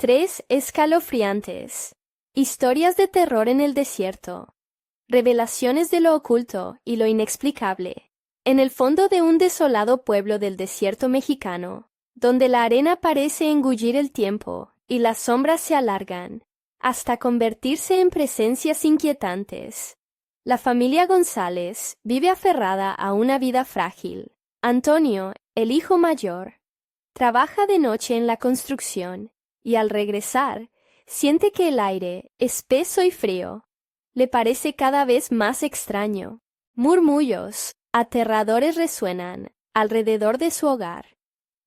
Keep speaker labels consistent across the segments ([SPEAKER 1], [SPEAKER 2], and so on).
[SPEAKER 1] 3 escalofriantes. Historias de terror en el desierto. Revelaciones de lo oculto y lo inexplicable. En el fondo de un desolado pueblo del desierto mexicano, donde la arena parece engullir el tiempo y las sombras se alargan, hasta convertirse en presencias inquietantes. La familia González vive aferrada a una vida frágil. Antonio, el hijo mayor, trabaja de noche en la construcción y al regresar siente que el aire, espeso y frío, le parece cada vez más extraño. Murmullos aterradores resuenan alrededor de su hogar,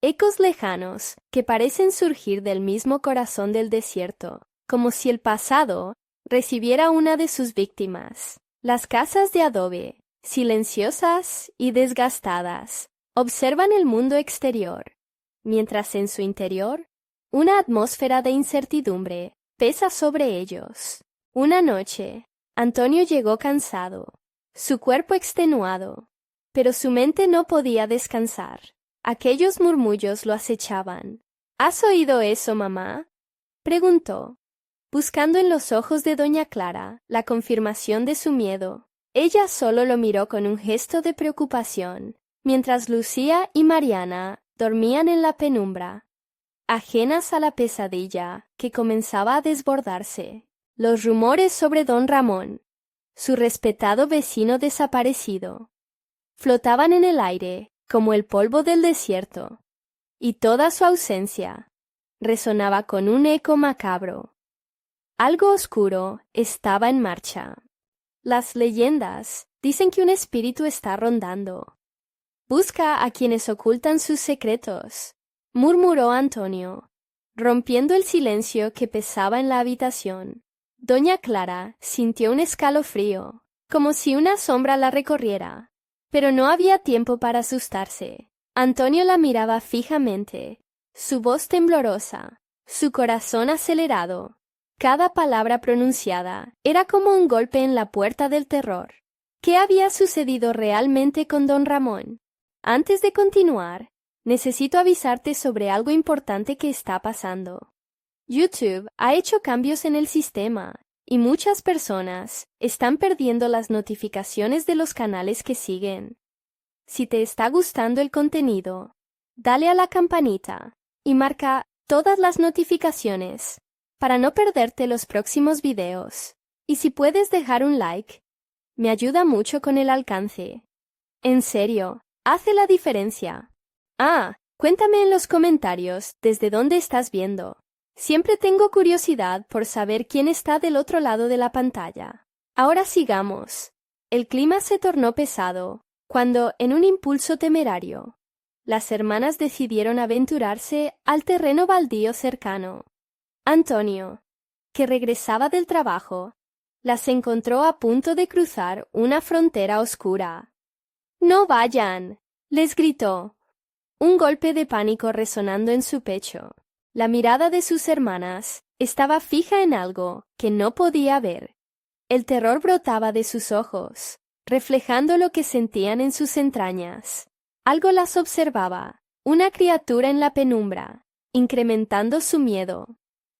[SPEAKER 1] ecos lejanos que parecen surgir del mismo corazón del desierto, como si el pasado recibiera una de sus víctimas. Las casas de adobe, silenciosas y desgastadas, observan el mundo exterior, mientras en su interior una atmósfera de incertidumbre pesa sobre ellos. Una noche, Antonio llegó cansado, su cuerpo extenuado, pero su mente no podía descansar. Aquellos murmullos lo acechaban. ¿Has oído eso, mamá?, preguntó, buscando en los ojos de doña Clara la confirmación de su miedo. Ella solo lo miró con un gesto de preocupación, mientras Lucía y Mariana dormían en la penumbra, ajenas a la pesadilla que comenzaba a desbordarse. Los rumores sobre don Ramón, su respetado vecino desaparecido, flotaban en el aire como el polvo del desierto, y toda su ausencia resonaba con un eco macabro. Algo oscuro estaba en marcha. Las leyendas dicen que un espíritu está rondando. Busca a quienes ocultan sus secretos, murmuró Antonio, rompiendo el silencio que pesaba en la habitación. Doña Clara sintió un escalofrío, como si una sombra la recorriera, pero no había tiempo para asustarse. Antonio la miraba fijamente, su voz temblorosa, su corazón acelerado. Cada palabra pronunciada era como un golpe en la puerta del terror. ¿Qué había sucedido realmente con don Ramón? Antes de continuar, necesito avisarte sobre algo importante que está pasando. YouTube ha hecho cambios en el sistema y muchas personas están perdiendo las notificaciones de los canales que siguen. Si te está gustando el contenido, dale a la campanita y marca todas las notificaciones para no perderte los próximos videos. Y si puedes dejar un like, me ayuda mucho con el alcance. En serio, hace la diferencia. Cuéntame en los comentarios desde dónde estás viendo. Siempre tengo curiosidad por saber quién está del otro lado de la pantalla. Ahora sigamos. El clima se tornó pesado cuando, en un impulso temerario, las hermanas decidieron aventurarse al terreno baldío cercano. Antonio, que regresaba del trabajo, las encontró a punto de cruzar una frontera oscura. ¡No vayan!, les gritó, un golpe de pánico resonando en su pecho. La mirada de sus hermanas estaba fija en algo que no podía ver. El terror brotaba de sus ojos, reflejando lo que sentían en sus entrañas. Algo las observaba, una criatura en la penumbra, incrementando su miedo,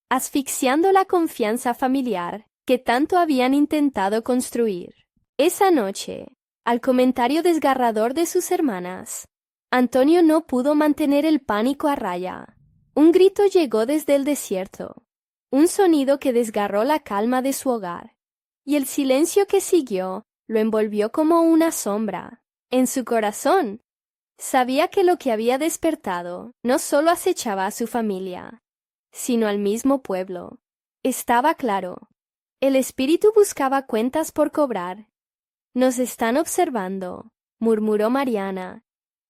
[SPEAKER 1] asfixiando la confianza familiar que tanto habían intentado construir. Esa noche, al comentario desgarrador de sus hermanas, Antonio no pudo mantener el pánico a raya. Un grito llegó desde el desierto, un sonido que desgarró la calma de su hogar, y el silencio que siguió lo envolvió como una sombra. En su corazón, sabía que lo que había despertado no solo acechaba a su familia, sino al mismo pueblo. Estaba claro, el espíritu buscaba cuentas por cobrar. Nos están observando, murmuró Mariana,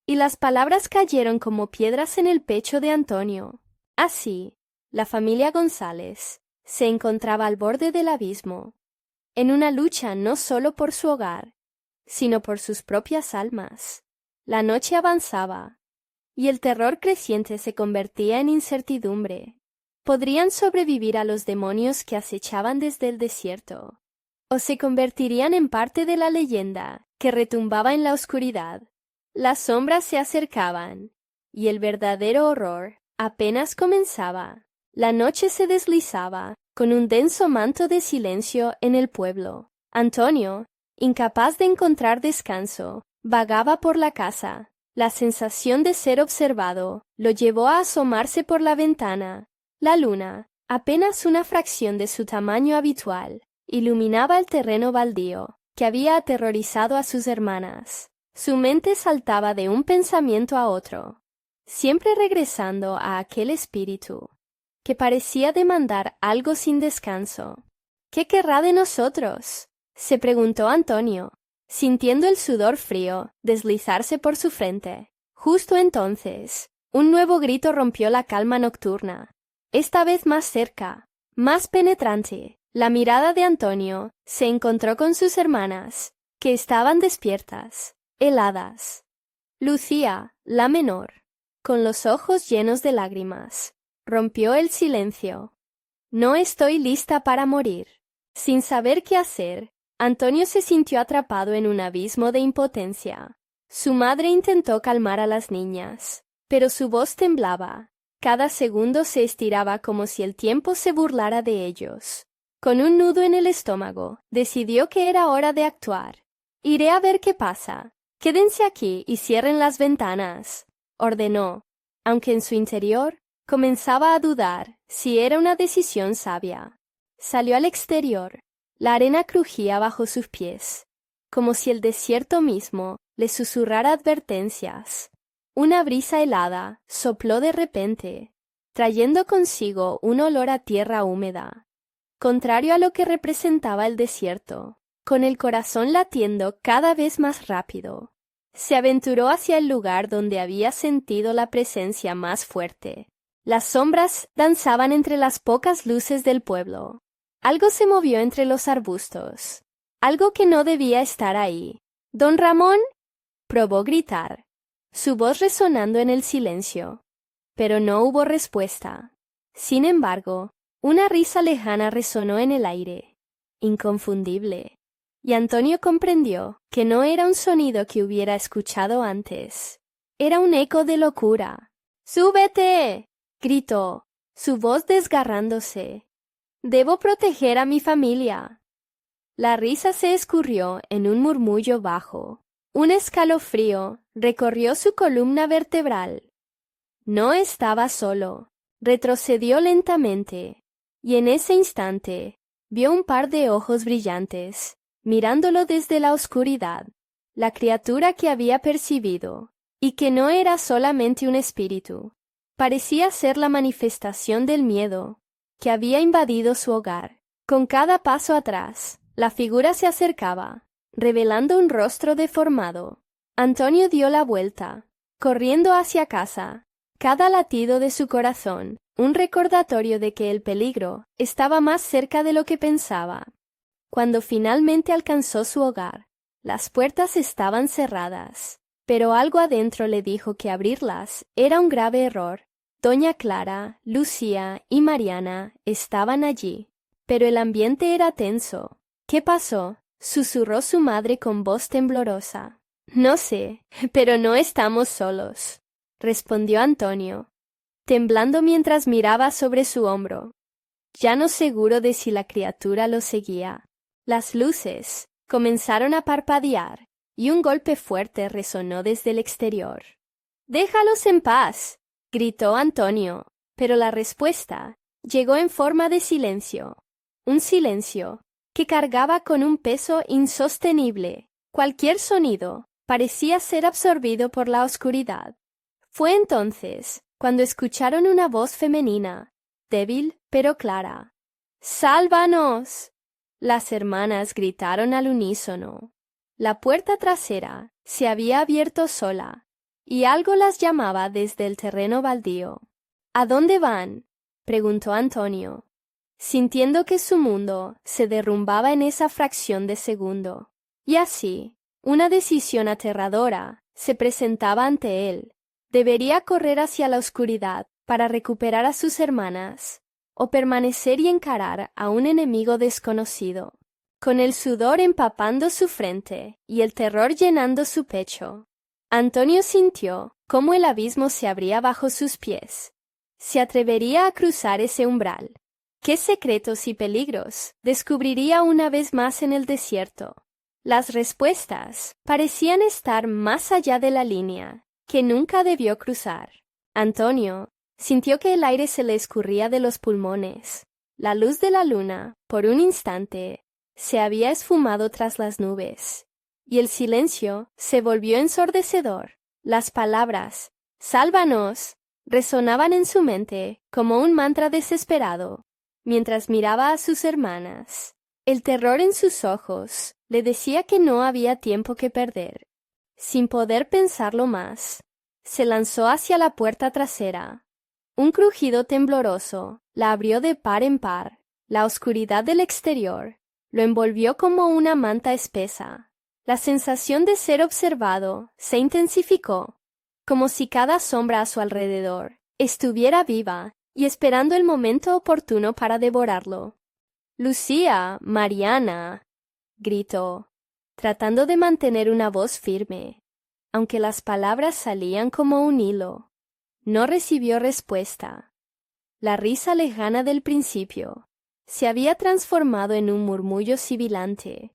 [SPEAKER 1] y las palabras cayeron como piedras en el pecho de Antonio. Así, la familia González se encontraba al borde del abismo, en una lucha no solo por su hogar, sino por sus propias almas. La noche avanzaba, y el terror creciente se convertía en incertidumbre. ¿Podrían sobrevivir a los demonios que acechaban desde el desierto? ¿O se convertirían en parte de la leyenda que retumbaba en la oscuridad? Las sombras se acercaban, y el verdadero horror apenas comenzaba. La noche se deslizaba, con un denso manto de silencio en el pueblo. Antonio, incapaz de encontrar descanso, vagaba por la casa. La sensación de ser observado lo llevó a asomarse por la ventana. La luna, apenas una fracción de su tamaño habitual, iluminaba el terreno baldío, que había aterrorizado a sus hermanas. Su mente saltaba de un pensamiento a otro, siempre regresando a aquel espíritu, que parecía demandar algo sin descanso. ¿Qué querrá de nosotros?, se preguntó Antonio, sintiendo el sudor frío deslizarse por su frente. Justo entonces, un nuevo grito rompió la calma nocturna, esta vez más cerca, más penetrante. La mirada de Antonio se encontró con sus hermanas, que estaban despiertas, heladas. Lucía, la menor, con los ojos llenos de lágrimas, rompió el silencio. No estoy lista para morir. Sin saber qué hacer, Antonio se sintió atrapado en un abismo de impotencia. Su madre intentó calmar a las niñas, pero su voz temblaba. Cada segundo se estiraba como si el tiempo se burlara de ellos. Con un nudo en el estómago, decidió que era hora de actuar. «Iré a ver qué pasa. Quédense aquí y cierren las ventanas», ordenó, aunque en su interior comenzaba a dudar si era una decisión sabia. Salió al exterior. La arena crujía bajo sus pies, como si el desierto mismo le susurrara advertencias. Una brisa helada sopló de repente, trayendo consigo un olor a tierra húmeda. Contrario a lo que representaba el desierto, con el corazón latiendo cada vez más rápido, se aventuró hacia el lugar donde había sentido la presencia más fuerte. Las sombras danzaban entre las pocas luces del pueblo. Algo se movió entre los arbustos, algo que no debía estar ahí. «¡Don Ramón!», probó gritar, su voz resonando en el silencio, pero no hubo respuesta. Sin embargo, una risa lejana resonó en el aire, inconfundible, y Antonio comprendió que no era un sonido que hubiera escuchado antes. Era un eco de locura. «¡Súbete!», gritó, su voz desgarrándose. «Debo proteger a mi familia». La risa se escurrió en un murmullo bajo. Un escalofrío recorrió su columna vertebral. No estaba solo. Retrocedió lentamente, y en ese instante vio un par de ojos brillantes, mirándolo desde la oscuridad. La criatura que había percibido, y que no era solamente un espíritu, parecía ser la manifestación del miedo que había invadido su hogar. Con cada paso atrás, la figura se acercaba, revelando un rostro deformado. Antonio dio la vuelta, corriendo hacia casa, cada latido de su corazón un recordatorio de que el peligro estaba más cerca de lo que pensaba. Cuando finalmente alcanzó su hogar, las puertas estaban cerradas, pero algo adentro le dijo que abrirlas era un grave error. Doña Clara, Lucía y Mariana estaban allí, pero el ambiente era tenso. «¿Qué pasó?», susurró su madre con voz temblorosa. «No sé, pero no estamos solos», respondió Antonio, temblando mientras miraba sobre su hombro, ya no seguro de si la criatura lo seguía. Las luces comenzaron a parpadear y un golpe fuerte resonó desde el exterior. «¡Déjalos en paz!», gritó Antonio, pero la respuesta llegó en forma de silencio. Un silencio que cargaba con un peso insostenible. Cualquier sonido parecía ser absorbido por la oscuridad. Fue entonces cuando escucharon una voz femenina, débil pero clara. «¡Sálvanos!», las hermanas gritaron al unísono. La puerta trasera se había abierto sola, y algo las llamaba desde el terreno baldío. «¿A dónde van?», preguntó Antonio, sintiendo que su mundo se derrumbaba en esa fracción de segundo. Y así, una decisión aterradora se presentaba ante él. Debería correr hacia la oscuridad para recuperar a sus hermanas, o permanecer y encarar a un enemigo desconocido. Con el sudor empapando su frente y el terror llenando su pecho, Antonio sintió cómo el abismo se abría bajo sus pies. se atrevería a cruzar ese umbral? ¿Qué secretos y peligros descubriría una vez más en el desierto? Las respuestas parecían estar más allá de la línea que nunca debió cruzar. Antonio sintió que el aire se le escurría de los pulmones. La luz de la luna, por un instante, se había esfumado tras las nubes, y el silencio se volvió ensordecedor. Las palabras «¡Sálvanos!» resonaban en su mente como un mantra desesperado, mientras miraba a sus hermanas. El terror en sus ojos le decía que no había tiempo que perder. Sin poder pensarlo más, se lanzó hacia la puerta trasera. Un crujido tembloroso la abrió de par en par. La oscuridad del exterior lo envolvió como una manta espesa. La sensación de ser observado se intensificó, como si cada sombra a su alrededor estuviera viva y esperando el momento oportuno para devorarlo. «Lucía, Mariana», gritó, tratando de mantener una voz firme, aunque las palabras salían como un hilo. No recibió respuesta. La risa lejana del principio se había transformado en un murmullo sibilante,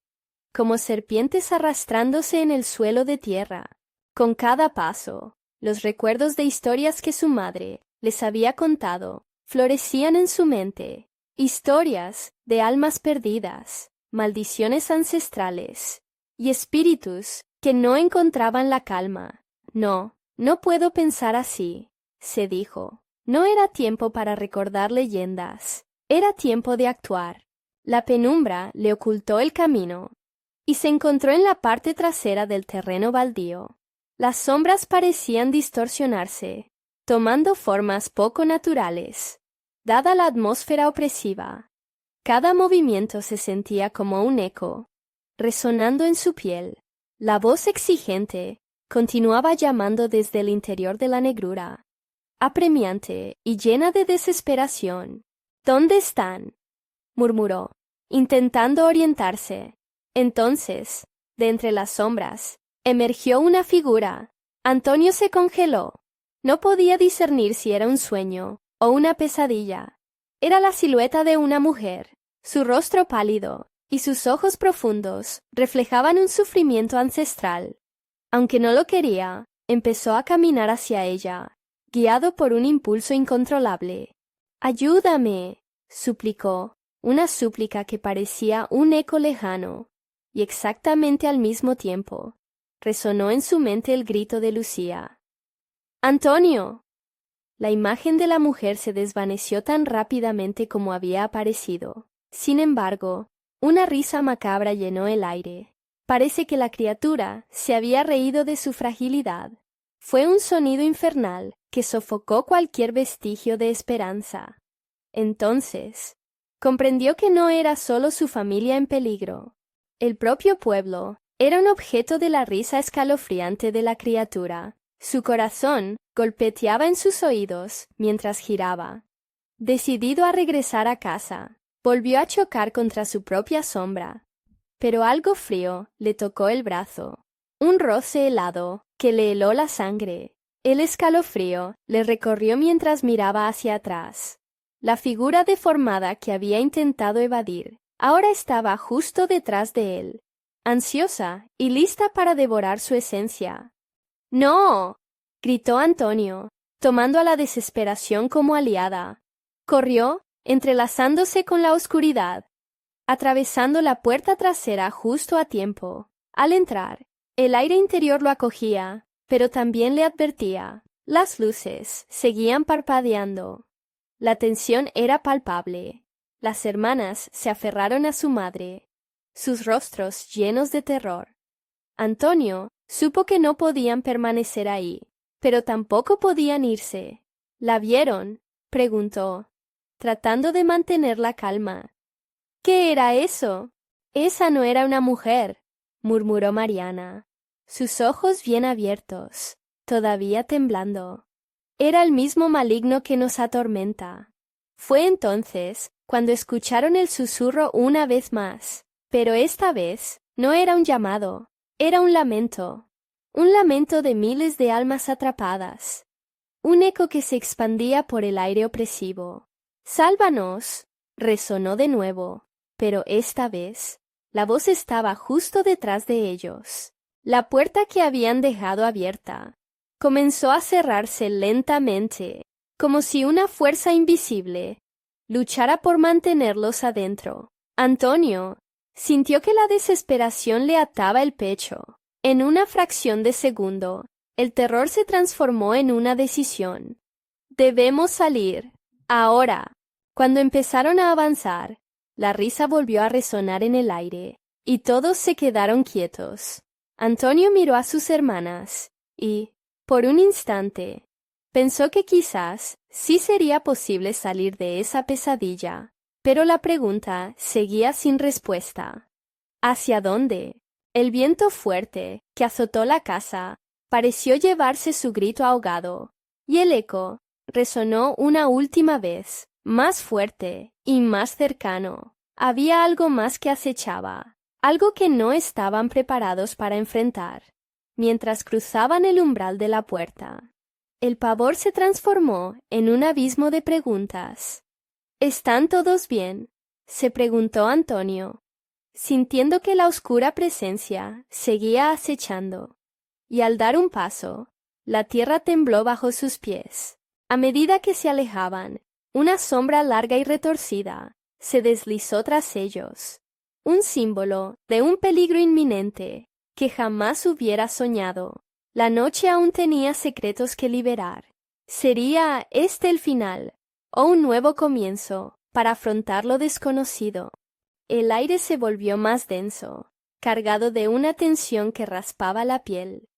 [SPEAKER 1] como serpientes arrastrándose en el suelo de tierra. Con cada paso, los recuerdos de historias que su madre les había contado florecían en su mente, historias de almas perdidas, maldiciones ancestrales y espíritus que no encontraban la calma. No puedo pensar así, se dijo. No era tiempo para recordar leyendas, era tiempo de actuar. La penumbra le ocultó el camino y se encontró en la parte trasera del terreno baldío. Las sombras parecían distorsionarse, tomando formas poco naturales, dada la atmósfera opresiva. Cada movimiento se sentía como un eco, resonando en su piel. La voz exigente continuaba llamando desde el interior de la negrura, apremiante y llena de desesperación. «¿Dónde están?», murmuró, intentando orientarse. Entonces, de entre las sombras, emergió una figura. Antonio se congeló. No podía discernir si era un sueño o una pesadilla. Era la silueta de una mujer. Su rostro pálido y sus ojos profundos reflejaban un sufrimiento ancestral. Aunque no lo quería, empezó a caminar hacia ella, guiado por un impulso incontrolable. «Ayúdame», suplicó, una súplica que parecía un eco lejano, y exactamente al mismo tiempo resonó en su mente el grito de Lucía. «¡Antonio!». La imagen de la mujer se desvaneció tan rápidamente como había aparecido. Sin embargo, una risa macabra llenó el aire. Parece que la criatura se había reído de su fragilidad. Fue un sonido infernal que sofocó cualquier vestigio de esperanza. Entonces, comprendió que no era solo su familia en peligro. El propio pueblo era un objeto de la risa escalofriante de la criatura. Su corazón golpeteaba en sus oídos mientras giraba. Decidido a regresar a casa, volvió a chocar contra su propia sombra. Pero algo frío le tocó el brazo. Un roce helado que le heló la sangre. El escalofrío le recorrió mientras miraba hacia atrás. La figura deformada que había intentado evadir ahora estaba justo detrás de él, ansiosa y lista para devorar su esencia. «¡No!», gritó Antonio, tomando a la desesperación como aliada. Corrió, entrelazándose con la oscuridad, atravesando la puerta trasera justo a tiempo. Al entrar, el aire interior lo acogía, pero también le advertía. Las luces seguían parpadeando. La tensión era palpable. Las hermanas se aferraron a su madre, sus rostros llenos de terror. Antonio supo que no podían permanecer ahí, pero tampoco podían irse. «¿La vieron?», preguntó, tratando de mantener la calma. «¿Qué era eso?». «Esa no era una mujer», murmuró Mariana, sus ojos bien abiertos, todavía temblando. «Era el mismo maligno que nos atormenta». Fue entonces cuando escucharon el susurro una vez más, pero esta vez no era un llamado, era un lamento de miles de almas atrapadas. un eco que se expandía por el aire opresivo. «¡Sálvanos!», resonó de nuevo, pero esta vez la voz estaba justo detrás de ellos. La puerta que habían dejado abierta comenzó a cerrarse lentamente, como si una fuerza invisible luchara por mantenerlos adentro. Antonio sintió que la desesperación le ataba el pecho. En una fracción de segundo, el terror se transformó en una decisión. «Debemos salir, ahora». Cuando empezaron a avanzar, la risa volvió a resonar en el aire, y todos se quedaron quietos. Antonio miró a sus hermanas, y, por un instante, pensó que quizás sí sería posible salir de esa pesadilla, pero la pregunta seguía sin respuesta. ¿Hacia dónde? El viento fuerte que azotó la casa pareció llevarse su grito ahogado, y el eco resonó una última vez, más fuerte y más cercano. Había algo más que acechaba, algo que no estaban preparados para enfrentar. Mientras cruzaban el umbral de la puerta, el pavor se transformó en un abismo de preguntas. «¿Están todos bien?», se preguntó Antonio, sintiendo que la oscura presencia seguía acechando. Y al dar un paso, la tierra tembló bajo sus pies. A medida que se alejaban, una sombra larga y retorcida se deslizó tras ellos, un símbolo de un peligro inminente que jamás hubiera soñado. La noche aún tenía secretos que liberar. ¿Sería este el final, o un nuevo comienzo para afrontar lo desconocido? El aire se volvió más denso, cargado de una tensión que raspaba la piel.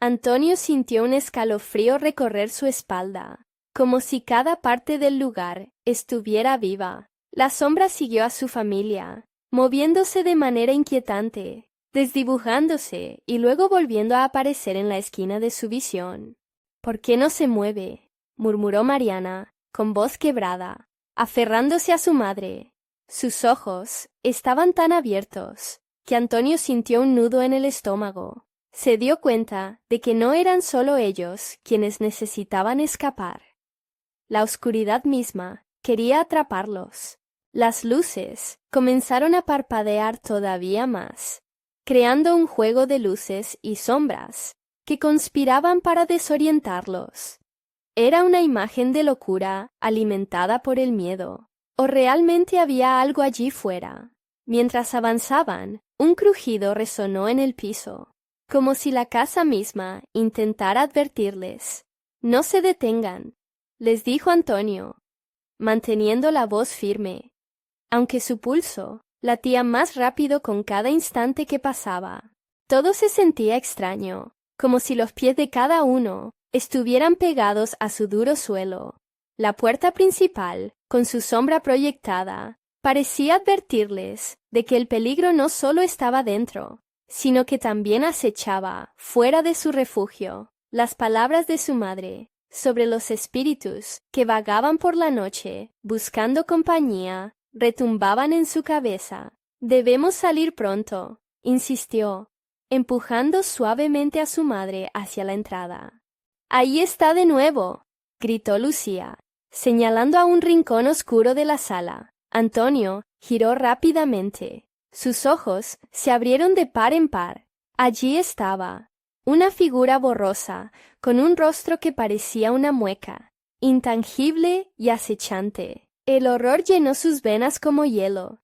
[SPEAKER 1] Antonio sintió un escalofrío recorrer su espalda, como si cada parte del lugar estuviera viva. La sombra siguió a su familia, moviéndose de manera inquietante, desdibujándose y luego volviendo a aparecer en la esquina de su visión. «¿Por qué no se mueve?», murmuró Mariana, con voz quebrada, aferrándose a su madre. Sus ojos estaban tan abiertos que Antonio sintió un nudo en el estómago. Se dio cuenta de que no eran solo ellos quienes necesitaban escapar. La oscuridad misma quería atraparlos. Las luces comenzaron a parpadear todavía más, creando un juego de luces y sombras que conspiraban para desorientarlos. Era una imagen de locura alimentada por el miedo, o realmente había algo allí fuera. Mientras avanzaban, un crujido resonó en el piso, como si la casa misma intentara advertirles. «No se detengan», les dijo Antonio, manteniendo la voz firme, aunque su pulso latía más rápido con cada instante que pasaba. Todo se sentía extraño, como si los pies de cada uno estuvieran pegados a su duro suelo. La puerta principal, con su sombra proyectada, parecía advertirles de que el peligro no solo estaba dentro, sino que también acechaba fuera de su refugio. Las palabras de su madre sobre los espíritus que vagaban por la noche buscando compañía retumbaban en su cabeza. «Debemos salir pronto», insistió, empujando suavemente a su madre hacia la entrada. «Ahí está de nuevo», gritó Lucía, señalando a un rincón oscuro de la sala. Antonio giró rápidamente. Sus ojos se abrieron de par en par. Allí estaba, una figura borrosa, con un rostro que parecía una mueca, intangible y acechante. El horror llenó sus venas como hielo,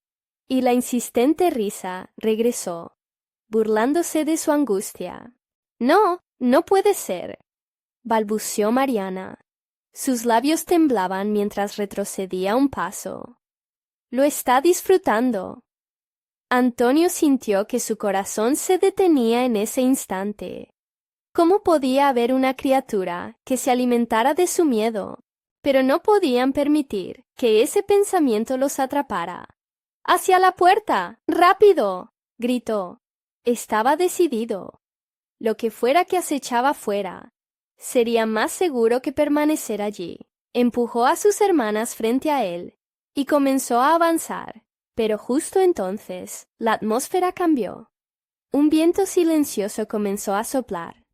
[SPEAKER 1] y la insistente risa regresó, burlándose de su angustia. «No, no puede ser», balbuceó Mariana. Sus labios temblaban mientras retrocedía un paso. «Lo está disfrutando». Antonio sintió que su corazón se detenía en ese instante. ¿Cómo podía haber una criatura que se alimentara de su miedo? Pero no podían permitir que ese pensamiento los atrapara. «¡Hacia la puerta! ¡Rápido!», gritó. Estaba decidido. Lo que fuera que acechaba fuera, sería más seguro que permanecer allí. Empujó a sus hermanas frente a él y comenzó a avanzar. Pero justo entonces la atmósfera cambió. Un viento silencioso comenzó a soplar.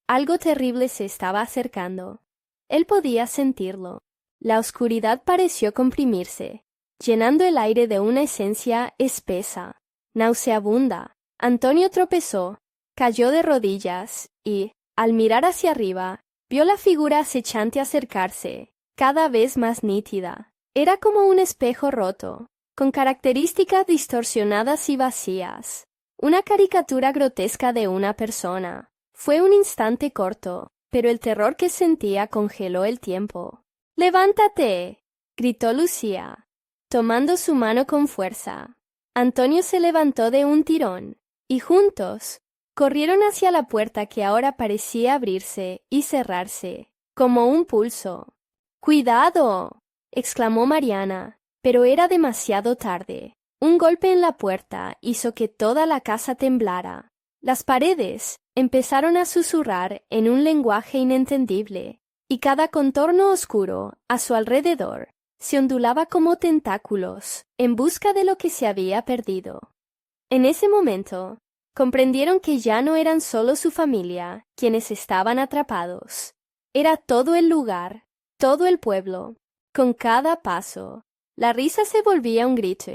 [SPEAKER 1] Algo terrible se estaba acercando. Él podía sentirlo. La oscuridad pareció comprimirse, llenando el aire de una esencia espesa, nauseabunda. Antonio tropezó, cayó de rodillas y, al mirar hacia arriba, vio la figura acechante acercarse, cada vez más nítida. Era como un espejo roto, con características distorsionadas y vacías. Una caricatura grotesca de una persona. Fue un instante corto, pero el terror que sentía congeló el tiempo. ¡Levántate!, gritó Lucía, tomando su mano con fuerza. Antonio se levantó de un tirón, y juntos corrieron hacia la puerta que ahora parecía abrirse y cerrarse, como un pulso. ¡Cuidado!, exclamó Mariana, pero era demasiado tarde. Un golpe en la puerta hizo que toda la casa temblara. Las paredes empezaron a susurrar en un lenguaje inentendible, y cada contorno oscuro a su alrededor se ondulaba como tentáculos en busca de lo que se había perdido. En ese momento, comprendieron que ya no eran solo su familia quienes estaban atrapados. Era todo el lugar, todo el pueblo. Con cada paso, la risa se volvía un grito,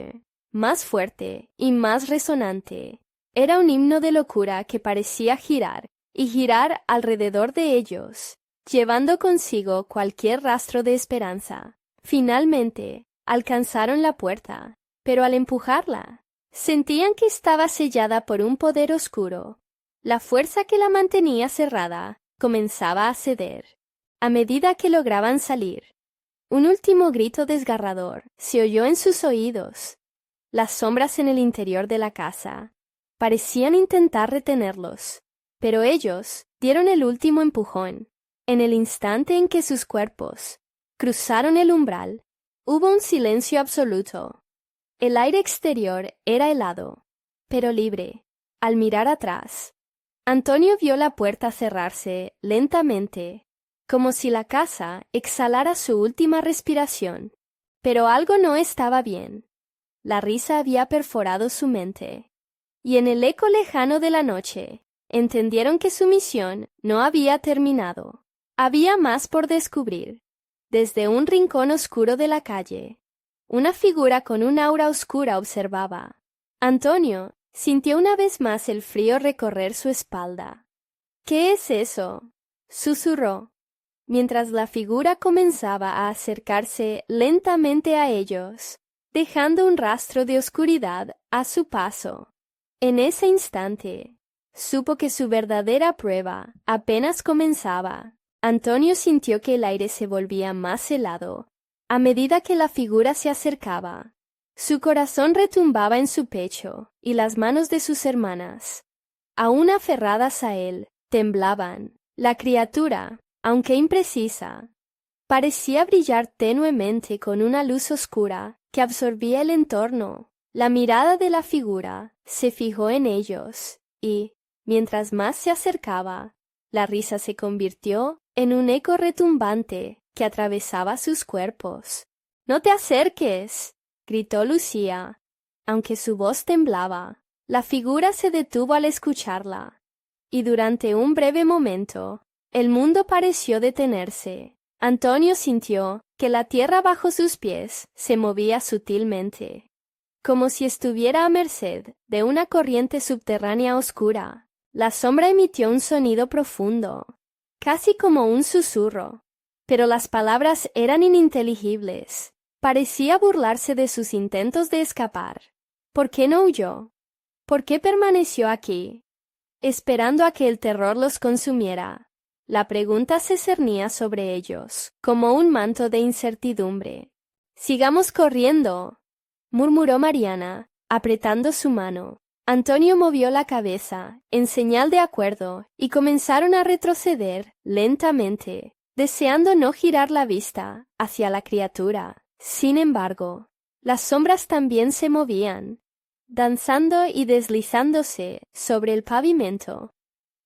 [SPEAKER 1] más fuerte y más resonante. Era un himno de locura que parecía girar y girar alrededor de ellos, llevando consigo cualquier rastro de esperanza. Finalmente, alcanzaron la puerta, pero al empujarla, sentían que estaba sellada por un poder oscuro. La fuerza que la mantenía cerrada comenzaba a ceder. A medida que lograban salir, un último grito desgarrador se oyó en sus oídos. Las sombras en el interior de la casa parecían intentar retenerlos, pero ellos dieron el último empujón. En el instante en que sus cuerpos cruzaron el umbral, hubo un silencio absoluto. El aire exterior era helado, pero libre. Al mirar atrás, Antonio vio la puerta cerrarse lentamente, como si la casa exhalara su última respiración. Pero algo no estaba bien. La risa había perforado su mente, y en el eco lejano de la noche, entendieron que su misión no había terminado. Había más por descubrir. Desde un rincón oscuro de la calle, una figura con un aura oscura observaba. Antonio sintió una vez más el frío recorrer su espalda. «¿Qué es eso?», susurró, mientras la figura comenzaba a acercarse lentamente a ellos, dejando un rastro de oscuridad a su paso. En ese instante, supo que su verdadera prueba apenas comenzaba. Antonio sintió que el aire se volvía más helado a medida que la figura se acercaba. Su corazón retumbaba en su pecho y las manos de sus hermanas, aún aferradas a él, temblaban. La criatura, aunque imprecisa, parecía brillar tenuemente con una luz oscura que absorbía el entorno. La mirada de la figura se fijó en ellos y, mientras más se acercaba, la risa se convirtió en un eco retumbante que atravesaba sus cuerpos. «¡No te acerques!», gritó Lucía, aunque su voz temblaba. La figura se detuvo al escucharla, y durante un breve momento, el mundo pareció detenerse. Antonio sintió que la tierra bajo sus pies se movía sutilmente, como si estuviera a merced de una corriente subterránea oscura. La sombra emitió un sonido profundo, casi como un susurro, pero las palabras eran ininteligibles. Parecía burlarse de sus intentos de escapar. ¿Por qué no huyó? ¿Por qué permaneció aquí, esperando a que el terror los consumiera? La pregunta se cernía sobre ellos, como un manto de incertidumbre. «Sigamos corriendo», murmuró Mariana, apretando su mano. Antonio movió la cabeza, en señal de acuerdo, y comenzaron a retroceder lentamente, deseando no girar la vista hacia la criatura. Sin embargo, las sombras también se movían, danzando y deslizándose sobre el pavimento,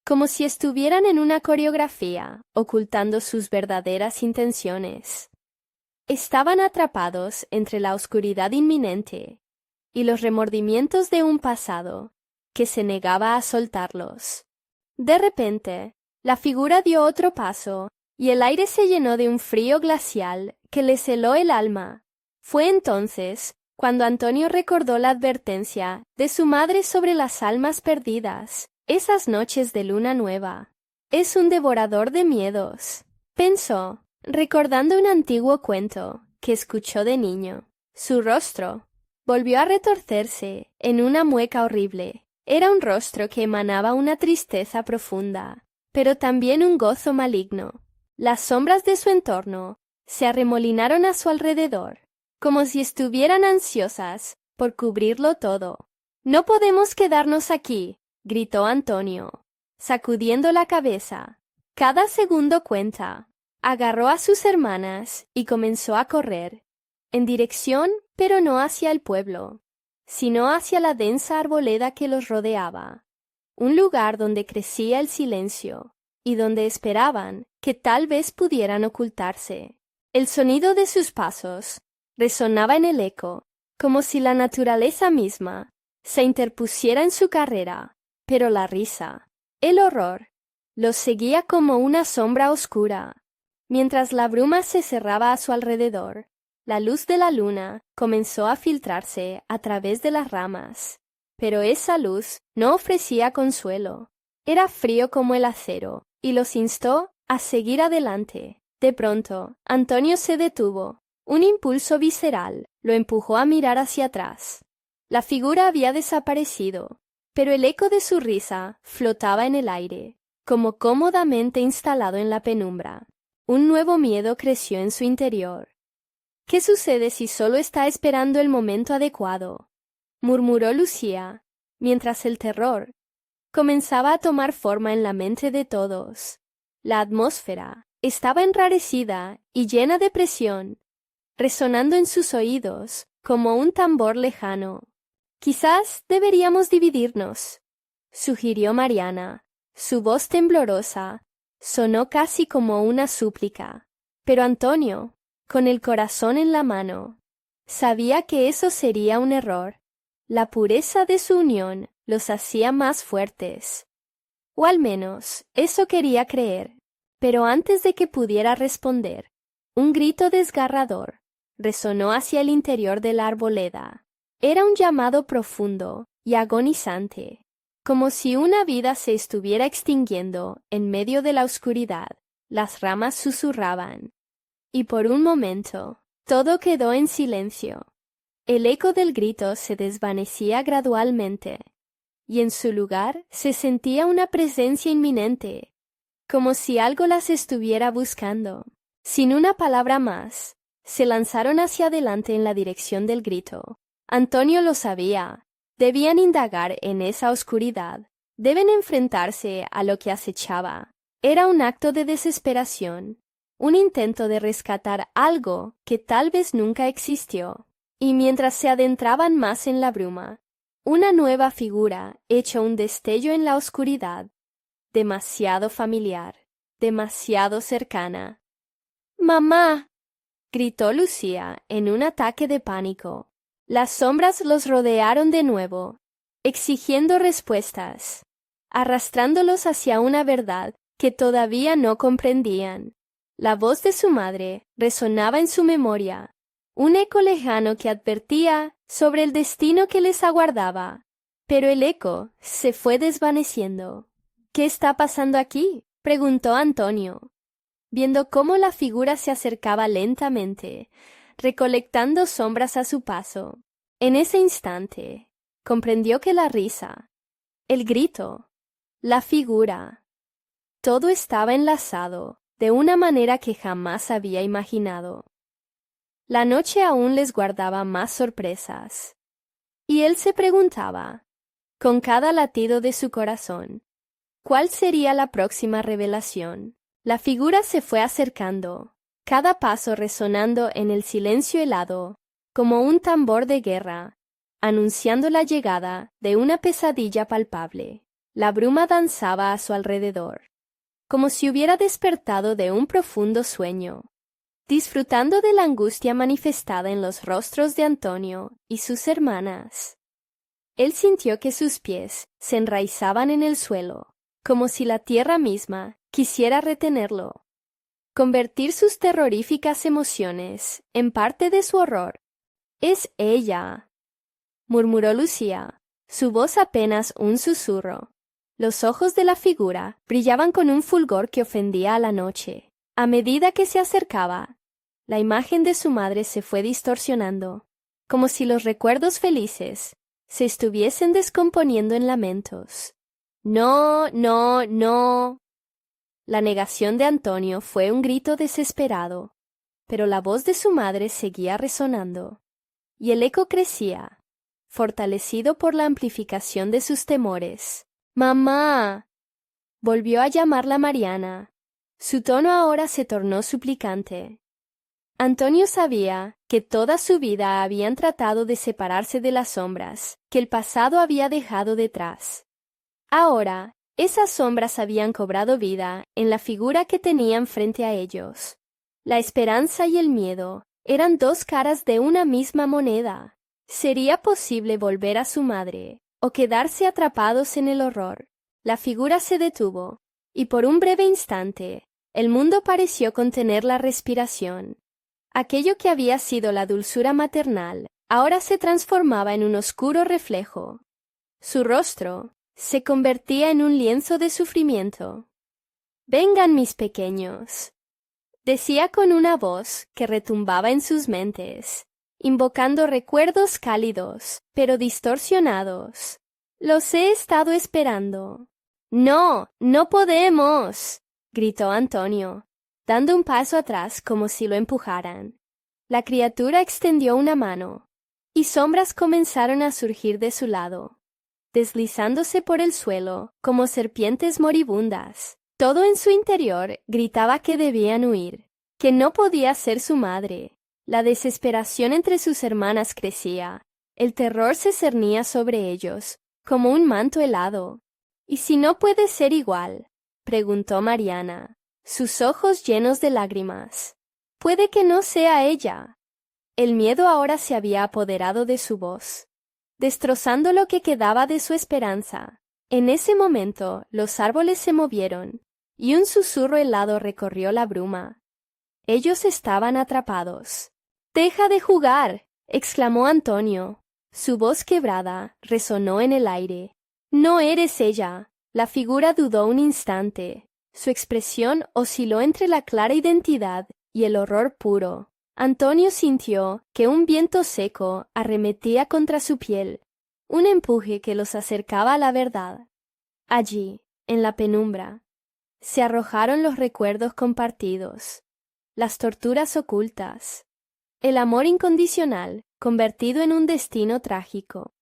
[SPEAKER 1] como si estuvieran en una coreografía, ocultando sus verdaderas intenciones. Estaban atrapados entre la oscuridad inminente y los remordimientos de un pasado que se negaba a soltarlos. De repente, la figura dio otro paso y el aire se llenó de un frío glacial que le heló el alma. Fue entonces cuando Antonio recordó la advertencia de su madre sobre las almas perdidas, esas noches de luna nueva. Es un devorador de miedos, pensó, recordando un antiguo cuento que escuchó de niño. Su rostro volvió a retorcerse en una mueca horrible. Era un rostro que emanaba una tristeza profunda, pero también un gozo maligno. Las sombras de su entorno se arremolinaron a su alrededor, como si estuvieran ansiosas por cubrirlo todo. «No podemos quedarnos aquí», gritó Antonio, sacudiendo la cabeza. «Cada segundo cuenta». Agarró a sus hermanas y comenzó a correr, en dirección, pero no hacia el pueblo, sino hacia la densa arboleda que los rodeaba, un lugar donde crecía el silencio y donde esperaban que tal vez pudieran ocultarse. El sonido de sus pasos resonaba en el eco, como si la naturaleza misma se interpusiera en su carrera, pero la risa, el horror, los seguía como una sombra oscura. Mientras la bruma se cerraba a su alrededor, la luz de la luna comenzó a filtrarse a través de las ramas, pero esa luz no ofrecía consuelo. Era frío como el acero y los instó a seguir adelante. De pronto, Antonio se detuvo. Un impulso visceral lo empujó a mirar hacia atrás. La figura había desaparecido, pero el eco de su risa flotaba en el aire, como cómodamente instalado en la penumbra. Un nuevo miedo creció en su interior. «¿Qué sucede si solo está esperando el momento adecuado?», murmuró Lucía, mientras el terror comenzaba a tomar forma en la mente de todos. La atmósfera estaba enrarecida y llena de presión, resonando en sus oídos como un tambor lejano. «Quizás deberíamos dividirnos», sugirió Mariana. Su voz temblorosa sonó casi como una súplica. Pero Antonio, con el corazón en la mano, sabía que eso sería un error. La pureza de su unión los hacía más fuertes. O al menos eso quería creer. Pero antes de que pudiera responder, un grito desgarrador resonó hacia el interior de la arboleda. Era un llamado profundo y agonizante, como si una vida se estuviera extinguiendo en medio de la oscuridad. Las ramas susurraban, y por un momento todo quedó en silencio. El eco del grito se desvanecía gradualmente, y en su lugar se sentía una presencia inminente, como si algo las estuviera buscando. Sin una palabra más, se lanzaron hacia adelante en la dirección del grito. Antonio lo sabía. Debían indagar en esa oscuridad. Deben enfrentarse a lo que acechaba. Era un acto de desesperación, un intento de rescatar algo que tal vez nunca existió. Y mientras se adentraban más en la bruma, una nueva figura echó un destello en la oscuridad, demasiado familiar, demasiado cercana. «¡Mamá!», gritó Lucía en un ataque de pánico. Las sombras los rodearon de nuevo, exigiendo respuestas, arrastrándolos hacia una verdad que todavía no comprendían. La voz de su madre resonaba en su memoria, un eco lejano que advertía sobre el destino que les aguardaba. Pero el eco se fue desvaneciendo. «¿Qué está pasando aquí?», preguntó Antonio, viendo cómo la figura se acercaba lentamente, recolectando sombras a su paso. En ese instante, comprendió que la risa, el grito, la figura, todo estaba enlazado de una manera que jamás había imaginado. La noche aún les guardaba más sorpresas, y él se preguntaba, con cada latido de su corazón, ¿cuál sería la próxima revelación? La figura se fue acercando, cada paso resonando en el silencio helado, como un tambor de guerra, anunciando la llegada de una pesadilla palpable. La bruma danzaba a su alrededor, como si hubiera despertado de un profundo sueño, disfrutando de la angustia manifestada en los rostros de Antonio y sus hermanas. Él sintió que sus pies se enraizaban en el suelo, como si la tierra misma quisiera retenerlo. convertir sus terroríficas emociones en parte de su horror. «Es ella», murmuró Lucía, su voz apenas un susurro. Los ojos de la figura brillaban con un fulgor que ofendía a la noche. A medida que se acercaba, la imagen de su madre se fue distorsionando, como si los recuerdos felices se estuviesen descomponiendo en lamentos. «No, no, no». La negación de Antonio fue un grito desesperado, pero la voz de su madre seguía resonando, y el eco crecía, fortalecido por la amplificación de sus temores. «¡Mamá!», volvió a llamarla Mariana. Su tono ahora se tornó suplicante. Antonio sabía que toda su vida habían tratado de separarse de las sombras que el pasado había dejado detrás. Ahora, esas sombras habían cobrado vida en la figura que tenían frente a ellos. La esperanza y el miedo eran dos caras de una misma moneda. ¿Sería posible volver a su madre o quedarse atrapados en el horror? La figura se detuvo, y por un breve instante, el mundo pareció contener la respiración. Aquello que había sido la dulzura maternal ahora se transformaba en un oscuro reflejo. Su rostro se convertía en un lienzo de sufrimiento. «Vengan, mis pequeños», decía con una voz que retumbaba en sus mentes, invocando recuerdos cálidos, pero distorsionados. «Los he estado esperando». «No, no podemos», gritó Antonio, dando un paso atrás como si lo empujaran. La criatura extendió una mano, y sombras comenzaron a surgir de su lado, deslizándose por el suelo como serpientes moribundas. Todo en su interior gritaba que debían huir, que no podía ser su madre. La desesperación entre sus hermanas crecía. El terror se cernía sobre ellos, como un manto helado. «¿Y si no puede ser igual?», preguntó Mariana, sus ojos llenos de lágrimas. «Puede que no sea ella». El miedo ahora se había apoderado de su voz, destrozando lo que quedaba de su esperanza. En ese momento los árboles se movieron, y un susurro helado recorrió la bruma. Ellos estaban atrapados. «¡Deja de jugar!», exclamó Antonio. Su voz quebrada resonó en el aire. «No eres ella». La figura dudó un instante. Su expresión osciló entre la clara identidad y el horror puro. Antonio sintió que un viento seco arremetía contra su piel, un empuje que los acercaba a la verdad. Allí, en la penumbra, se arrojaron los recuerdos compartidos, las torturas ocultas, el amor incondicional convertido en un destino trágico.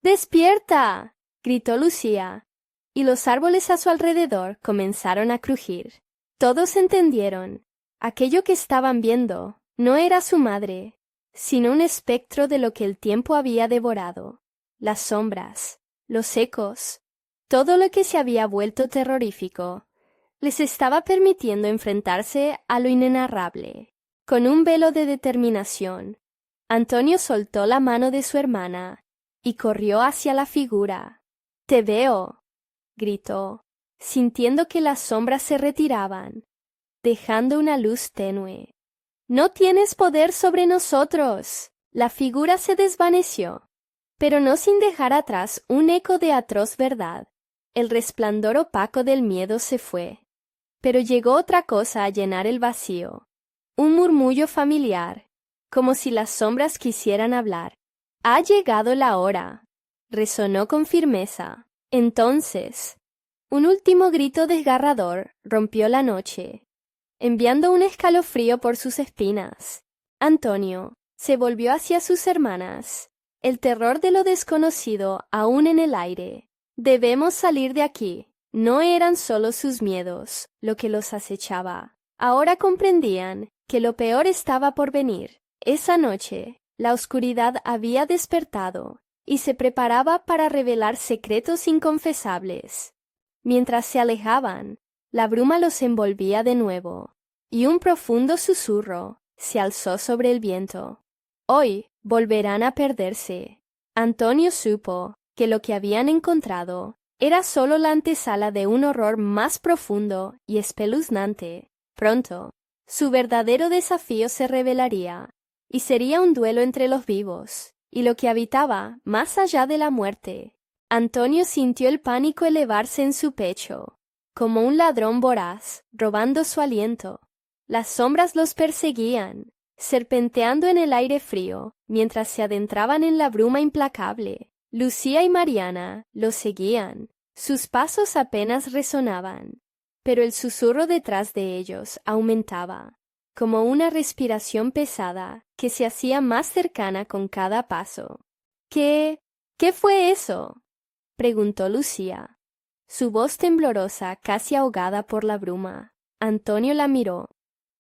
[SPEAKER 1] «¡Despierta!», gritó Lucía, y los árboles a su alrededor comenzaron a crujir. Todos entendieron. Aquello que estaban viendo no era su madre, sino un espectro de lo que el tiempo había devorado. Las sombras, los ecos, todo lo que se había vuelto terrorífico, les estaba permitiendo enfrentarse a lo inenarrable. Con un velo de determinación, Antonio soltó la mano de su hermana y corrió hacia la figura. «¡Te veo!», gritó, sintiendo que las sombras se retiraban, dejando una luz tenue. «¡No tienes poder sobre nosotros!». La figura se desvaneció, pero no sin dejar atrás un eco de atroz verdad. El resplandor opaco del miedo se fue, pero llegó otra cosa a llenar el vacío, un murmullo familiar, como si las sombras quisieran hablar. «Ha llegado la hora», resonó con firmeza. Entonces, un último grito desgarrador rompió la noche, enviando un escalofrío por sus espinas. Antonio se volvió hacia sus hermanas, el terror de lo desconocido aún en el aire. «Debemos salir de aquí». No eran solo sus miedos lo que los acechaba. Ahora comprendían que lo peor estaba por venir. Esa noche, la oscuridad había despertado y se preparaba para revelar secretos inconfesables. Mientras se alejaban, la bruma los envolvía de nuevo, y un profundo susurro se alzó sobre el viento. Hoy volverán a perderse. Antonio supo que lo que habían encontrado era solo la antesala de un horror más profundo y espeluznante. Pronto, Su verdadero desafío se revelaría, y sería un duelo entre los vivos, y lo que habitaba más allá de la muerte. Antonio sintió el pánico elevarse en su pecho, como un ladrón voraz, robando su aliento. Las sombras los perseguían, serpenteando en el aire frío, mientras se adentraban en la bruma implacable. Lucía y Mariana los seguían. Sus pasos apenas resonaban, pero el susurro detrás de ellos aumentaba, como una respiración pesada que se hacía más cercana con cada paso. ¿Qué fue eso?, preguntó Lucía, su voz temblorosa casi ahogada por la bruma. Antonio la miró,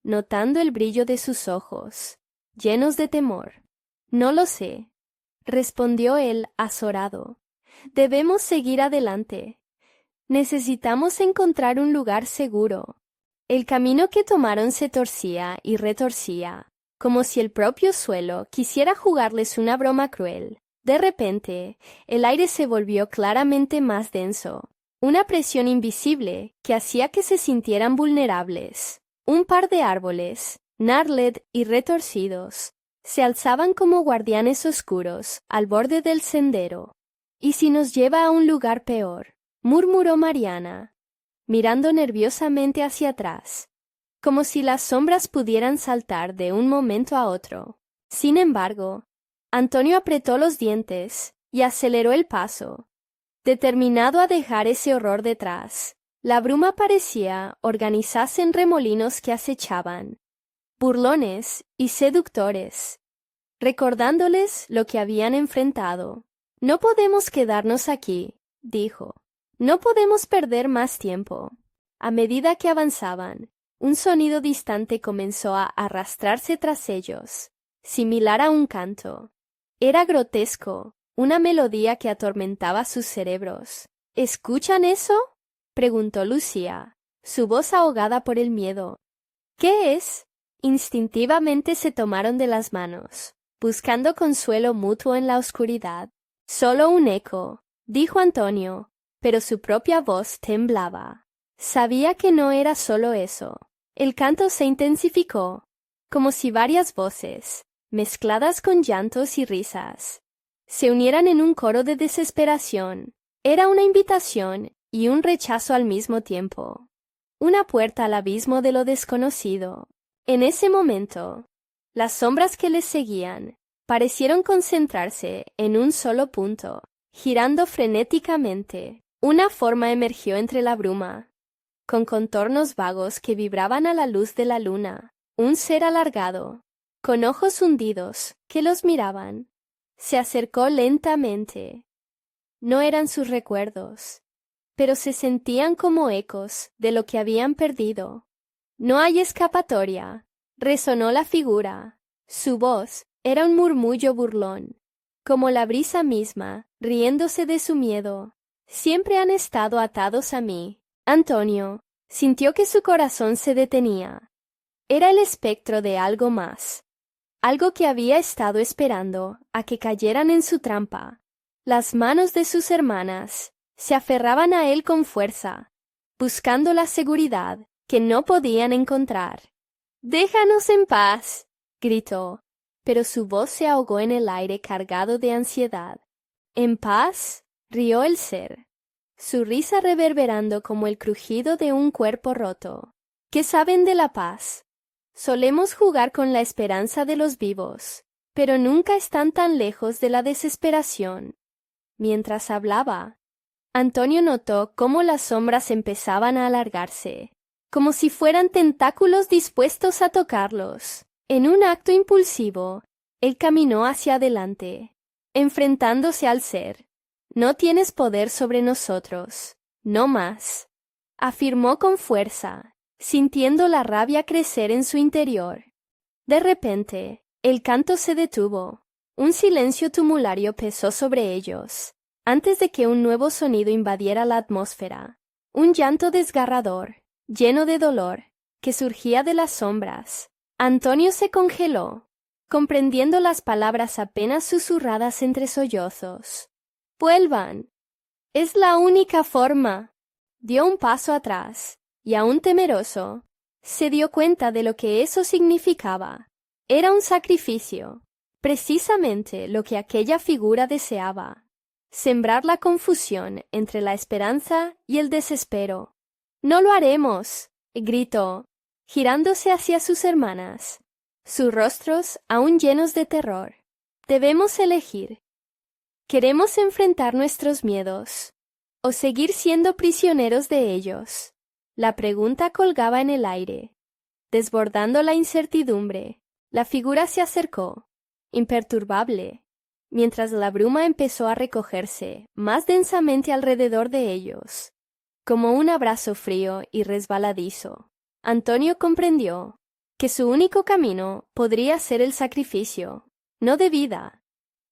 [SPEAKER 1] notando el brillo de sus ojos, llenos de temor. «No lo sé», respondió él azorado. «Debemos seguir adelante. Necesitamos encontrar un lugar seguro». El camino que tomaron se torcía y retorcía, como si el propio suelo quisiera jugarles una broma cruel. De repente, el aire se volvió claramente más denso, una presión invisible que hacía que se sintieran vulnerables. Un par de árboles, gnarled y retorcidos, se alzaban como guardianes oscuros al borde del sendero. «¿Y si nos lleva a un lugar peor?», murmuró Mariana, mirando nerviosamente hacia atrás, como si las sombras pudieran saltar de un momento a otro. Sin embargo, Antonio apretó los dientes y aceleró el paso, determinado a dejar ese horror detrás. La bruma parecía organizarse en remolinos que acechaban, burlones y seductores, recordándoles lo que habían enfrentado. «No podemos quedarnos aquí», dijo. «No podemos perder más tiempo». A medida que avanzaban, un sonido distante comenzó a arrastrarse tras ellos, similar a un canto. Era grotesco, una melodía que atormentaba sus cerebros. «¿Escuchan eso?», preguntó Lucía, su voz ahogada por el miedo. «¿Qué es?». Instintivamente se tomaron de las manos, buscando consuelo mutuo en la oscuridad. «Solo un eco», dijo Antonio, pero su propia voz temblaba. Sabía que no era solo eso. El canto se intensificó, como si varias voces, mezcladas con llantos y risas, se unieran en un coro de desesperación. Era una invitación y un rechazo al mismo tiempo. Una puerta al abismo de lo desconocido. En ese momento, las sombras que les seguían parecieron concentrarse en un solo punto, girando frenéticamente. Una forma emergió entre la bruma, con contornos vagos que vibraban a la luz de la luna. Un ser alargado, con ojos hundidos, que los miraban. Se acercó lentamente. No eran sus recuerdos, pero se sentían como ecos de lo que habían perdido. «No hay escapatoria», resonó la figura. Su voz era un murmullo burlón, como la brisa misma, riéndose de su miedo. «Siempre han estado atados a mí». Antonio sintió que su corazón se detenía. Era el espectro de algo más, algo que había estado esperando a que cayeran en su trampa. Las manos de sus hermanas se aferraban a él con fuerza, buscando la seguridad que no podían encontrar. «Déjanos en paz», gritó, pero su voz se ahogó en el aire cargado de ansiedad. «¿En paz?», rió el ser, su risa reverberando como el crujido de un cuerpo roto. «¿Qué saben de la paz? Solemos jugar con la esperanza de los vivos, pero nunca están tan lejos de la desesperación». Mientras hablaba, Antonio notó cómo las sombras empezaban a alargarse, como si fueran tentáculos dispuestos a tocarlos. En un acto impulsivo, él caminó hacia adelante, enfrentándose al ser. «No tienes poder sobre nosotros, no más», afirmó con fuerza, sintiendo la rabia crecer en su interior. De repente, el canto se detuvo. Un silencio tumulario pesó sobre ellos, antes de que un nuevo sonido invadiera la atmósfera. Un llanto desgarrador, lleno de dolor, que surgía de las sombras. Antonio se congeló, comprendiendo las palabras apenas susurradas entre sollozos. «Vuelvan. Es la única forma». Dio un paso atrás, y aún temeroso, Se dio cuenta de lo que eso significaba. Era un sacrificio, precisamente lo que aquella figura deseaba. Sembrar la confusión entre la esperanza y el desespero. «¡No lo haremos!», gritó, girándose hacia sus hermanas, sus rostros aún llenos de terror. «Debemos elegir. ¿Queremos enfrentar nuestros miedos o seguir siendo prisioneros de ellos?». La pregunta colgaba en el aire. Desbordando la incertidumbre, la figura se acercó, imperturbable, mientras la bruma empezó a recogerse más densamente alrededor de ellos, como un abrazo frío y resbaladizo. Antonio comprendió que su único camino podría ser el sacrificio, no de vida,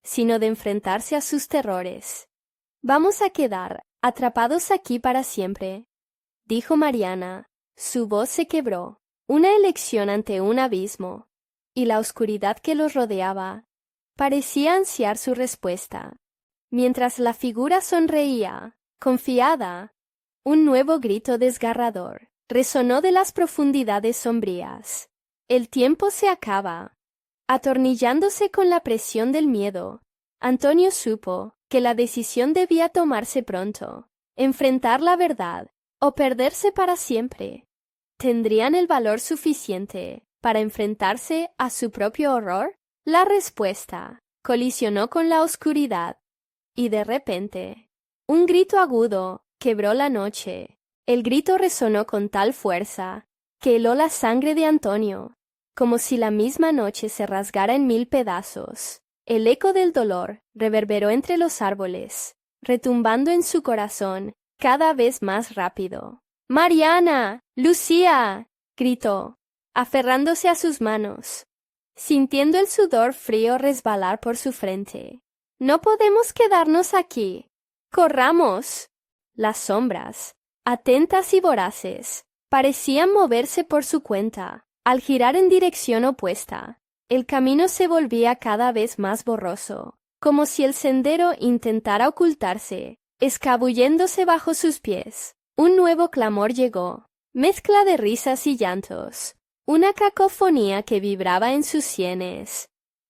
[SPEAKER 1] sino de enfrentarse a sus terrores. «Vamos a quedar atrapados aquí para siempre», dijo Mariana. Su voz se quebró. Una elección ante un abismo, y la oscuridad que los rodeaba parecía ansiar su respuesta. Mientras la figura sonreía, confiada, un nuevo grito desgarrador resonó de las profundidades sombrías. «El tiempo se acaba». Atornillándose con la presión del miedo, Antonio supo que la decisión debía tomarse pronto: enfrentar la verdad o perderse para siempre. ¿Tendrían el valor suficiente para enfrentarse a su propio horror? La respuesta colisionó con la oscuridad, y de repente, un grito agudo quebró la noche. El grito resonó con tal fuerza que heló la sangre de Antonio, como si la misma noche se rasgara en 1000 pedazos. El eco del dolor reverberó entre los árboles, retumbando en su corazón cada vez más rápido. «¡Mariana! ¡Lucía!», gritó, aferrándose a sus manos, sintiendo el sudor frío resbalar por su frente. «No podemos quedarnos aquí. ¡Corramos!». Las sombras, atentas y voraces, parecían moverse por su cuenta. Al girar en dirección opuesta, el camino se volvía cada vez más borroso, como si el sendero intentara ocultarse, escabulléndose bajo sus pies. Un nuevo clamor llegó, mezcla de risas y llantos, una cacofonía que vibraba en sus sienes.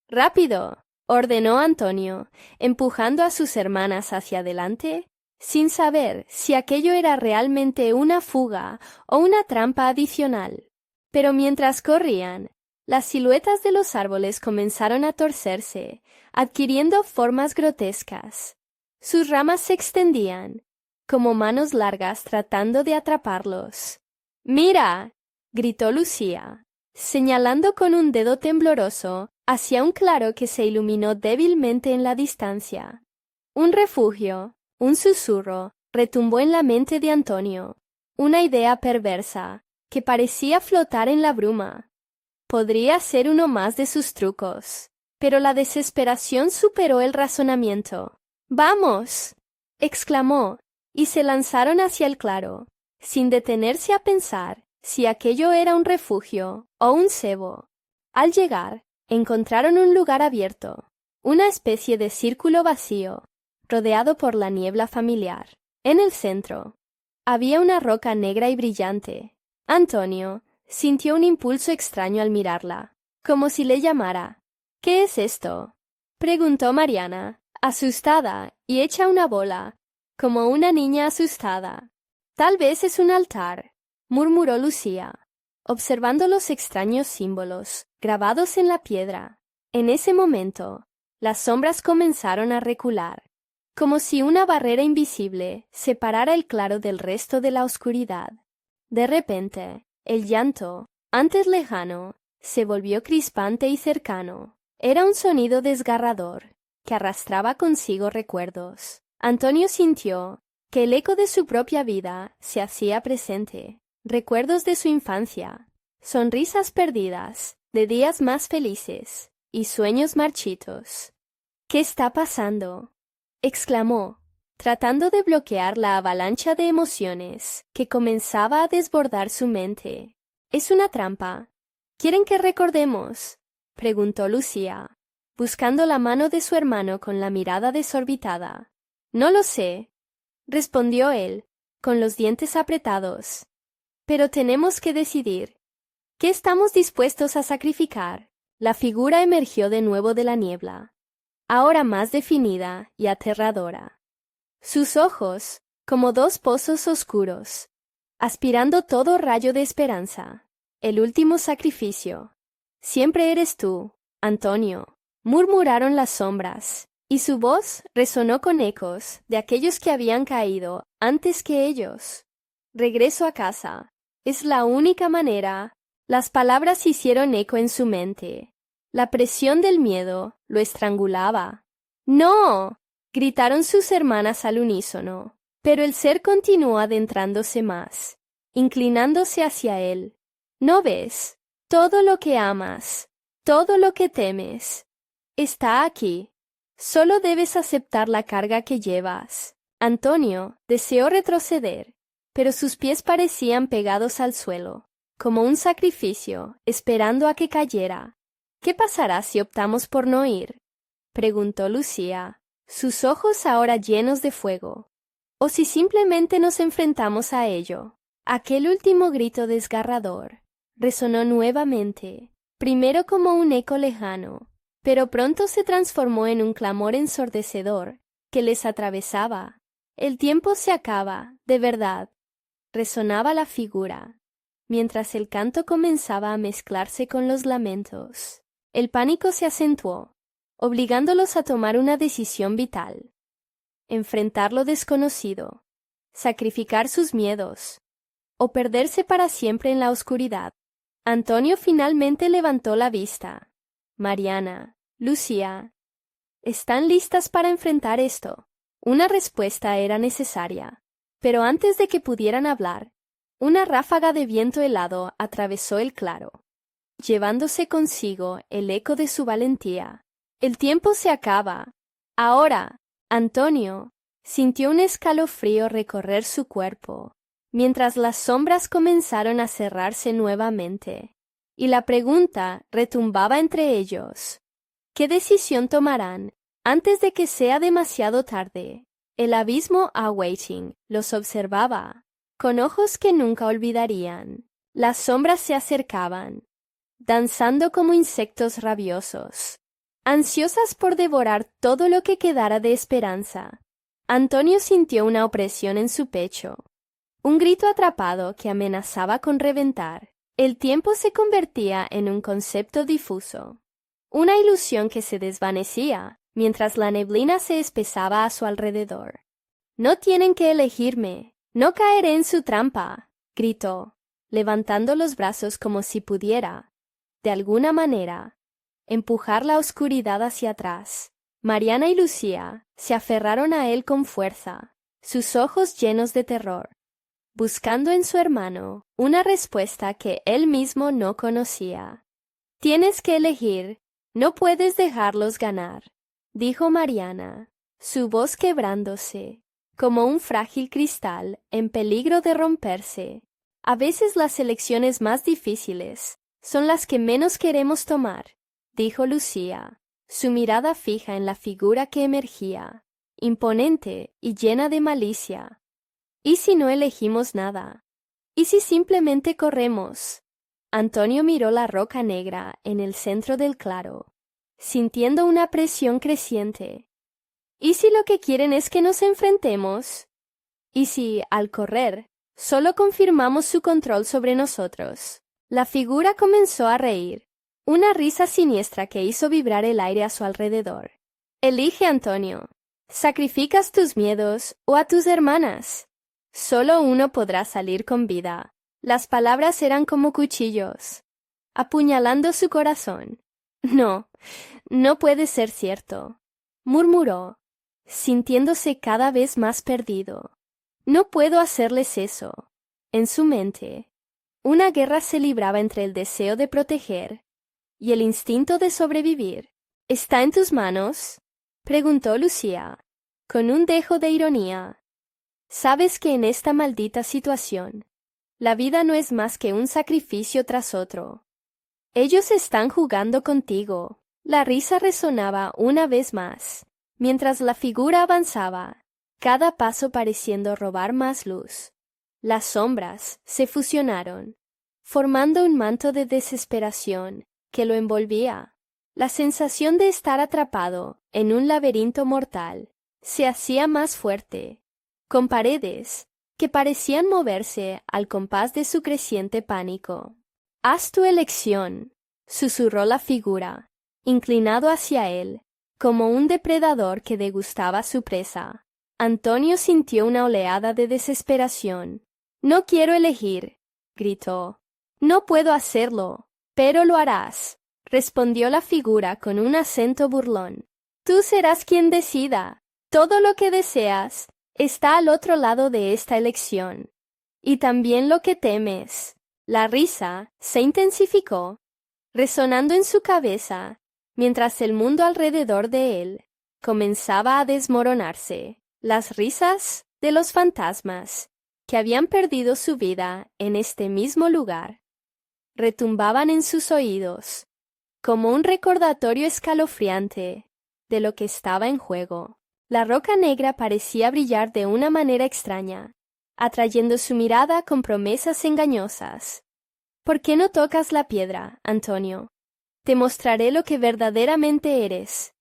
[SPEAKER 1] «¡Rápido!», ordenó Antonio, empujando a sus hermanas hacia adelante, sin saber si aquello era realmente una fuga o una trampa adicional. Pero mientras corrían, las siluetas de los árboles comenzaron a torcerse, adquiriendo formas grotescas. Sus ramas se extendían, como manos largas tratando de atraparlos. «¡Mira!», gritó Lucía, señalando con un dedo tembloroso hacia un claro que se iluminó débilmente en la distancia. Un refugio, un susurro, retumbó en la mente de Antonio, una idea perversa que parecía flotar en la bruma. Podría ser uno más de sus trucos, pero la desesperación superó el razonamiento. «¡Vamos!», exclamó, y se lanzaron hacia el claro, sin detenerse a pensar si aquello era un refugio o un cebo. Al llegar, encontraron un lugar abierto, una especie de círculo vacío, rodeado por la niebla familiar. En el centro, había una roca negra y brillante. Antonio sintió un impulso extraño al mirarla, como si le llamara. «¿Qué es esto?», preguntó Mariana, asustada y hecha una bola, como una niña asustada. «Tal vez es un altar», murmuró Lucía, observando los extraños símbolos grabados en la piedra. En ese momento, las sombras comenzaron a recular, como si una barrera invisible separara el claro del resto de la oscuridad. De repente, el llanto, antes lejano, se volvió crispante y cercano. Era un sonido desgarrador, que arrastraba consigo recuerdos. Antonio sintió que el eco de su propia vida se hacía presente. Recuerdos de su infancia, sonrisas perdidas, de días más felices, y sueños marchitos. «¿Qué está pasando?», exclamó, tratando de bloquear la avalancha de emociones que comenzaba a desbordar su mente. «Es una trampa. ¿Quieren que recordemos?», preguntó Lucía, buscando la mano de su hermano con la mirada desorbitada. «No lo sé», respondió él, con los dientes apretados. «Pero tenemos que decidir. ¿Qué estamos dispuestos a sacrificar? La figura emergió de nuevo de la niebla, ahora más definida y aterradora. Sus ojos, como dos pozos oscuros, aspirando todo rayo de esperanza. El último sacrificio. Siempre eres tú, Antonio, murmuraron las sombras, y su voz resonó con ecos de aquellos que habían caído antes que ellos. Regreso a casa. Es la única manera. Las palabras hicieron eco en su mente. La presión del miedo lo estrangulaba. ¡No! Gritaron sus hermanas al unísono, pero el ser continuó adentrándose más, inclinándose hacia él. ¿No ves? Todo lo que amas, todo lo que temes, está aquí. Solo debes aceptar la carga que llevas. Antonio deseó retroceder, pero sus pies parecían pegados al suelo, como un sacrificio, esperando a que cayera. ¿Qué pasará si optamos por no ir?, preguntó Lucía, sus ojos ahora llenos de fuego. ¿O si simplemente nos enfrentamos a ello? Aquel último grito desgarrador resonó nuevamente, primero como un eco lejano, pero pronto se transformó en un clamor ensordecedor que les atravesaba. El tiempo se acaba, de verdad, resonaba la figura, mientras el canto comenzaba a mezclarse con los lamentos. El pánico se acentuó, obligándolos a tomar una decisión vital. Enfrentar lo desconocido, sacrificar sus miedos, o perderse para siempre en la oscuridad. Antonio finalmente levantó la vista. Mariana, Lucía, ¿están listas para enfrentar esto? Una respuesta era necesaria, pero antes de que pudieran hablar, una ráfaga de viento helado atravesó el claro, llevándose consigo el eco de su valentía. El tiempo se acaba. Ahora, Antonio sintió un escalofrío recorrer su cuerpo, mientras las sombras comenzaron a cerrarse nuevamente, y la pregunta retumbaba entre ellos. ¿Qué decisión tomarán antes de que sea demasiado tarde? El abismo awaiting los observaba, con ojos que nunca olvidarían. Las sombras se acercaban, danzando como insectos rabiosos, ansiosas por devorar todo lo que quedara de esperanza. Antonio sintió una opresión en su pecho, un grito atrapado que amenazaba con reventar. El tiempo se convertía en un concepto difuso, una ilusión que se desvanecía mientras la neblina se espesaba a su alrededor. «No tienen que elegirme, no caeré en su trampa», gritó, levantando los brazos como si pudiera, de alguna manera, empujar la oscuridad hacia atrás. Mariana y Lucía se aferraron a él con fuerza, sus ojos llenos de terror, buscando en su hermano una respuesta que él mismo no conocía. «Tienes que elegir, no puedes dejarlos ganar», dijo Mariana, su voz quebrándose, como un frágil cristal en peligro de romperse. A veces las elecciones más difíciles son las que menos queremos tomar, dijo Lucía, su mirada fija en la figura que emergía, imponente y llena de malicia. ¿Y si no elegimos nada? ¿Y si simplemente corremos? Antonio miró la roca negra en el centro del claro, sintiendo una presión creciente. ¿Y si lo que quieren es que nos enfrentemos? ¿Y si, al correr, solo confirmamos su control sobre nosotros? La figura comenzó a reír, una risa siniestra que hizo vibrar el aire a su alrededor. «Elige, Antonio. ¿Sacrificas tus miedos o a tus hermanas? Solo uno podrá salir con vida». Las palabras eran como cuchillos, apuñalando su corazón. «No, no puede ser cierto», murmuró, sintiéndose cada vez más perdido. «No puedo hacerles eso». En su mente, una guerra se libraba entre el deseo de proteger y el instinto de sobrevivir. «¿Está en tus manos?», preguntó Lucía, con un dejo de ironía. «Sabes que en esta maldita situación, la vida no es más que un sacrificio tras otro. Ellos están jugando contigo». La risa resonaba una vez más, mientras la figura avanzaba, cada paso pareciendo robar más luz. Las sombras se fusionaron, formando un manto de desesperación que lo envolvía. La sensación de estar atrapado en un laberinto mortal se hacía más fuerte, con paredes que parecían moverse al compás de su creciente pánico. «Haz tu elección», susurró la figura, inclinado hacia él, como un depredador que degustaba su presa. Antonio sintió una oleada de desesperación. «No quiero elegir», gritó. «No puedo hacerlo, pero lo harás», respondió la figura con un acento burlón. «Tú serás quien decida. Todo lo que deseas está al otro lado de esta elección. Y también lo que temes». La risa se intensificó, resonando en su cabeza, mientras el mundo alrededor de él comenzaba a desmoronarse. Las risas de los fantasmas que habían perdido su vida en este mismo lugar retumbaban en sus oídos, como un recordatorio escalofriante de lo que estaba en juego. La roca negra parecía brillar de una manera extraña, atrayendo su mirada con promesas engañosas. «¿Por qué no tocas la piedra, Antonio? Te mostraré lo que verdaderamente eres»,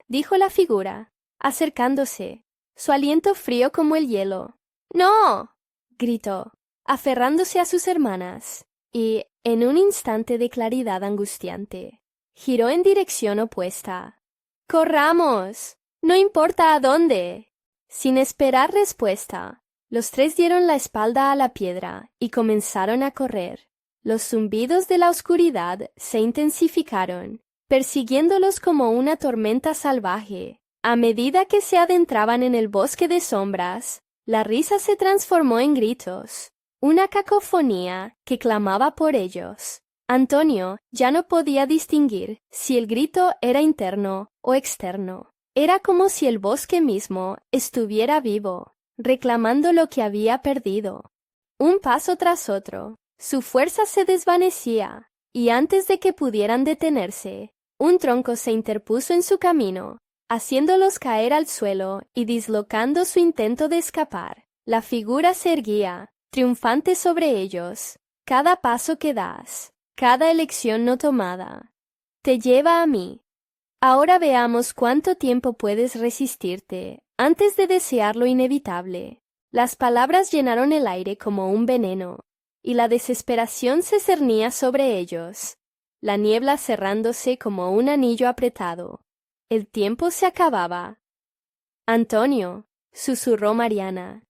[SPEAKER 1] dijo la figura, acercándose, su aliento frío como el hielo. «¡No!», gritó, aferrándose a sus hermanas, y, en un instante de claridad angustiante, giró en dirección opuesta. «¡Corramos! No importa a dónde». Sin esperar respuesta, los tres dieron la espalda a la piedra y comenzaron a correr. Los zumbidos de la oscuridad se intensificaron, persiguiéndolos como una tormenta salvaje. A medida que se adentraban en el bosque de sombras, la risa se transformó en gritos, una cacofonía que clamaba por ellos. Antonio ya no podía distinguir si el grito era interno o externo. Era como si el bosque mismo estuviera vivo, reclamando lo que había perdido. Un paso tras otro, su fuerza se desvanecía, y antes de que pudieran detenerse, un tronco se interpuso en su camino, haciéndolos caer al suelo y dislocando su intento de escapar. La figura se erguía, triunfante sobre ellos. «Cada paso que das, cada elección no tomada, te lleva a mí. Ahora veamos cuánto tiempo puedes resistirte antes de desear lo inevitable». Las palabras llenaron el aire como un veneno, y la desesperación se cernía sobre ellos, la niebla cerrándose como un anillo apretado. El tiempo se acababa. «Antonio», susurró Mariana,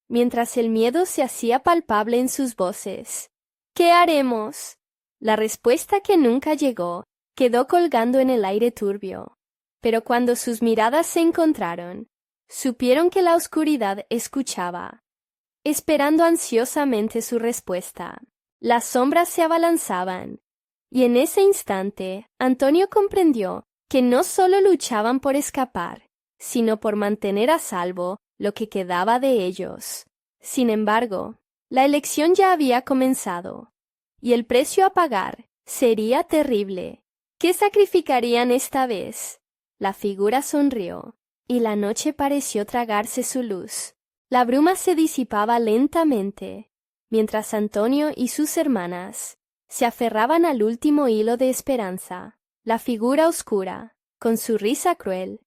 [SPEAKER 1] mientras el miedo se hacía palpable en sus voces. «¿Qué haremos?». La respuesta, que nunca llegó, quedó colgando en el aire turbio. Pero cuando sus miradas se encontraron, supieron que la oscuridad escuchaba, esperando ansiosamente su respuesta. Las sombras se abalanzaban, y en ese instante Antonio comprendió que no solo luchaban por escapar, sino por mantener a salvo lo que quedaba de ellos. Sin embargo, la elección ya había comenzado, y el precio a pagar sería terrible. ¿Qué sacrificarían esta vez? La figura sonrió, y la noche pareció tragarse su luz. La bruma se disipaba lentamente, mientras Antonio y sus hermanas se aferraban al último hilo de esperanza. La figura oscura, con su risa cruel,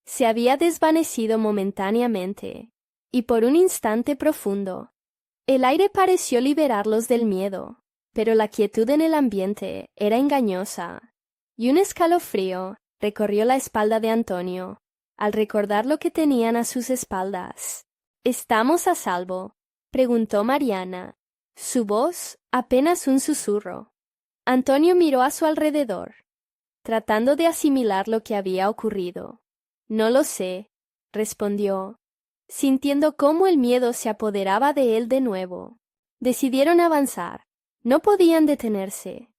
[SPEAKER 1] se había desvanecido momentáneamente, y por un instante profundo, el aire pareció liberarlos del miedo, pero la quietud en el ambiente era engañosa, y un escalofrío recorrió la espalda de Antonio al recordar lo que tenían a sus espaldas. «¿Estamos a salvo?», preguntó Mariana, su voz apenas un susurro. Antonio miró a su alrededor, tratando de asimilar lo que había ocurrido. «No lo sé», respondió, sintiendo cómo el miedo se apoderaba de él de nuevo. Decidieron avanzar. No podían detenerse.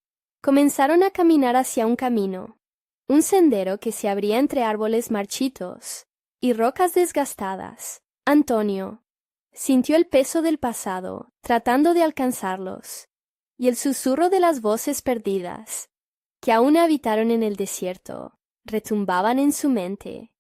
[SPEAKER 1] Comenzaron a caminar hacia un camino, un sendero que se abría entre árboles marchitos y rocas desgastadas. Antonio sintió el peso del pasado, tratando de alcanzarlos, y el susurro de las voces perdidas, que aún habitaron en el desierto, retumbaban en su mente.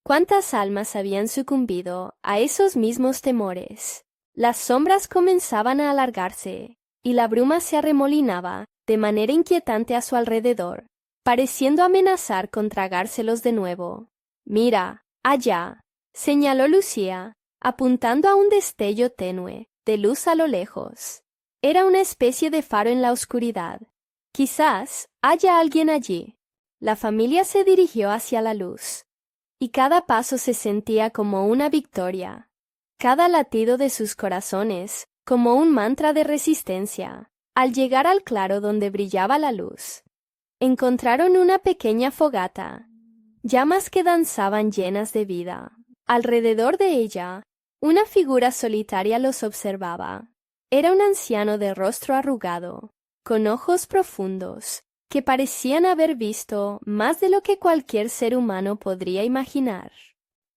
[SPEAKER 1] ¿Cuántas almas habían sucumbido a esos mismos temores? Las sombras comenzaban a alargarse, y la bruma se arremolinaba de manera inquietante a su alrededor, pareciendo amenazar con tragárselos de nuevo. «Mira, allá», señaló Lucía, apuntando a un destello tenue de luz a lo lejos. Era una especie de faro en la oscuridad. «Quizás haya alguien allí». La familia se dirigió hacia la luz, y cada paso se sentía como una victoria, cada latido de sus corazones como un mantra de resistencia. Al llegar al claro donde brillaba la luz, encontraron una pequeña fogata, llamas que danzaban llenas de vida. Alrededor de ella, una figura solitaria los observaba. Era un anciano de rostro arrugado, con ojos profundos, que parecían haber visto más de lo que cualquier ser humano podría imaginar.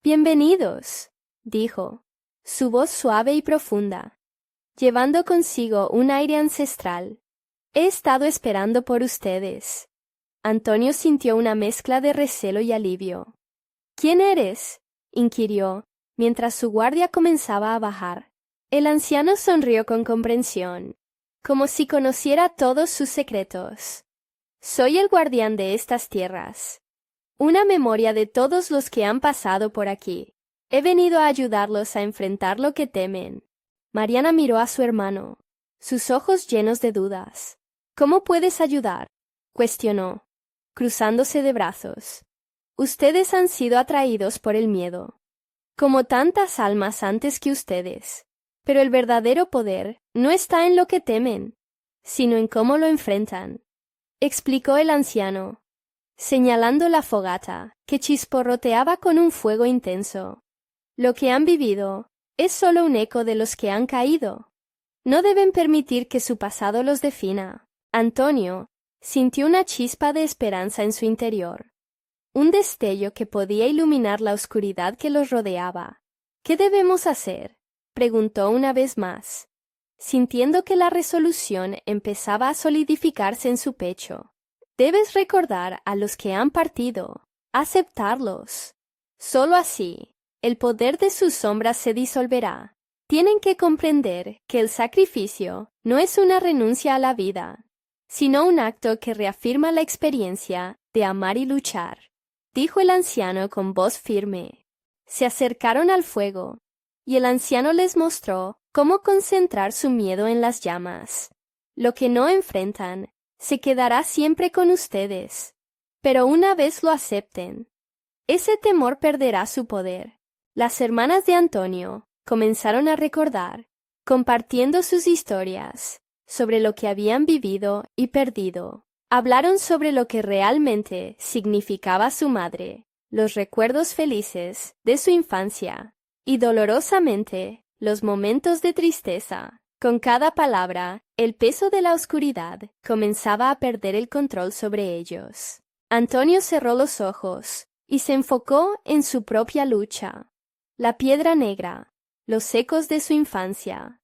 [SPEAKER 1] «Bienvenidos», dijo, su voz suave y profunda, llevando consigo un aire ancestral. «He estado esperando por ustedes». Antonio sintió una mezcla de recelo y alivio. «¿Quién eres?», inquirió, mientras su guardia comenzaba a bajar. El anciano sonrió con comprensión, como si conociera todos sus secretos. «Soy el guardián de estas tierras, una memoria de todos los que han pasado por aquí. He venido a ayudarlos a enfrentar lo que temen». Mariana miró a su hermano, sus ojos llenos de dudas. «¿Cómo puedes ayudar?», cuestionó, cruzándose de brazos. «Ustedes han sido atraídos por el miedo, como tantas almas antes que ustedes. Pero el verdadero poder no está en lo que temen, sino en cómo lo enfrentan», explicó el anciano, señalando la fogata, que chisporroteaba con un fuego intenso. «Lo que han vivido es solo un eco de los que han caído. No deben permitir que su pasado los defina». Antonio sintió una chispa de esperanza en su interior, un destello que podía iluminar la oscuridad que los rodeaba. «¿Qué debemos hacer?», preguntó una vez más, sintiendo que la resolución empezaba a solidificarse en su pecho. «Debes recordar a los que han partido, aceptarlos. Solo así, el poder de sus sombras se disolverá. Tienen que comprender que el sacrificio no es una renuncia a la vida, sino un acto que reafirma la experiencia de amar y luchar», dijo el anciano con voz firme. Se acercaron al fuego, y el anciano les mostró cómo concentrar su miedo en las llamas. «Lo que no enfrentan se quedará siempre con ustedes, pero una vez lo acepten, ese temor perderá su poder». Las hermanas de Antonio comenzaron a recordar, compartiendo sus historias sobre lo que habían vivido y perdido. Hablaron sobre lo que realmente significaba su madre, los recuerdos felices de su infancia y dolorosamente los momentos de tristeza. Con cada palabra, el peso de la oscuridad comenzaba a perder el control sobre ellos. Antonio cerró los ojos y se enfocó en su propia lucha. La piedra negra, los ecos de su infancia,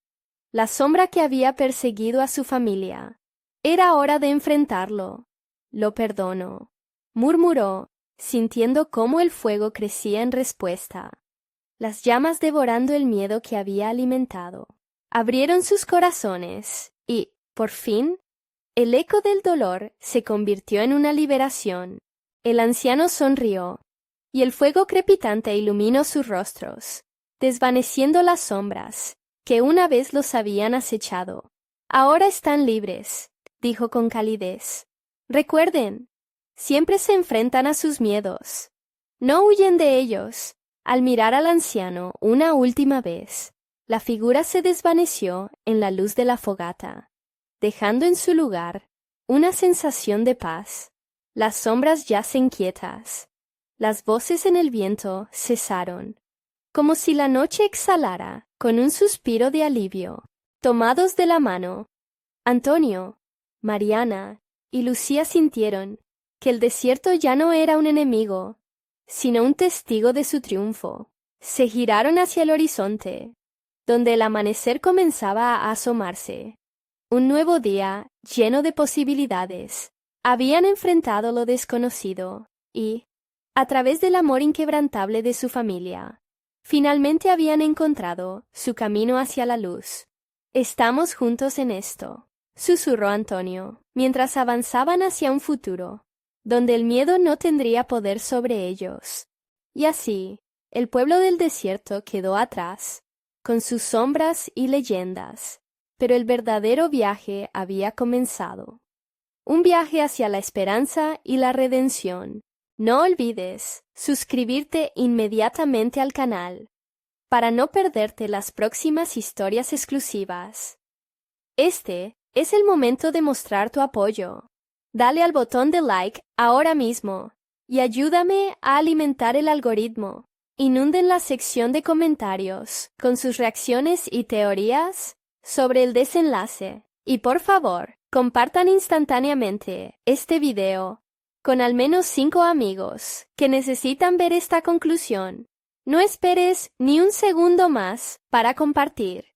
[SPEAKER 1] la sombra que había perseguido a su familia. Era hora de enfrentarlo. «Lo perdono», murmuró, sintiendo cómo el fuego crecía en respuesta, las llamas devorando el miedo que había alimentado. Abrieron sus corazones y, por fin, el eco del dolor se convirtió en una liberación. El anciano sonrió, y el fuego crepitante iluminó sus rostros, desvaneciendo las sombras que una vez los habían acechado. «Ahora están libres», dijo con calidez. «Recuerden, siempre se enfrentan a sus miedos. No huyen de ellos». Al mirar al anciano una última vez, la figura se desvaneció en la luz de la fogata, dejando en su lugar una sensación de paz. Las sombras yacen quietas. Las voces en el viento cesaron, como si la noche exhalara con un suspiro de alivio. Tomados de la mano, Antonio, Mariana y Lucía sintieron que el desierto ya no era un enemigo, sino un testigo de su triunfo. Se giraron hacia el horizonte, donde el amanecer comenzaba a asomarse. Un nuevo día lleno de posibilidades. Habían enfrentado lo desconocido y, a través del amor inquebrantable de su familia, finalmente habían encontrado su camino hacia la luz. Estamos juntos en esto. susurró Antonio, mientras avanzaban hacia un futuro, donde el miedo no tendría poder sobre ellos. Y así, el pueblo del desierto quedó atrás, con sus sombras y leyendas, pero el verdadero viaje había comenzado. Un viaje hacia la esperanza y la redención. No olvides suscribirte inmediatamente al canal para no perderte las próximas historias exclusivas. Este es el momento de mostrar tu apoyo. Dale al botón de like ahora mismo y ayúdame a alimentar el algoritmo. Inunden la sección de comentarios con sus reacciones y teorías sobre el desenlace. Y por favor, compartan instantáneamente este video con al menos 5 amigos que necesitan ver esta conclusión. No esperes ni un segundo más para compartir.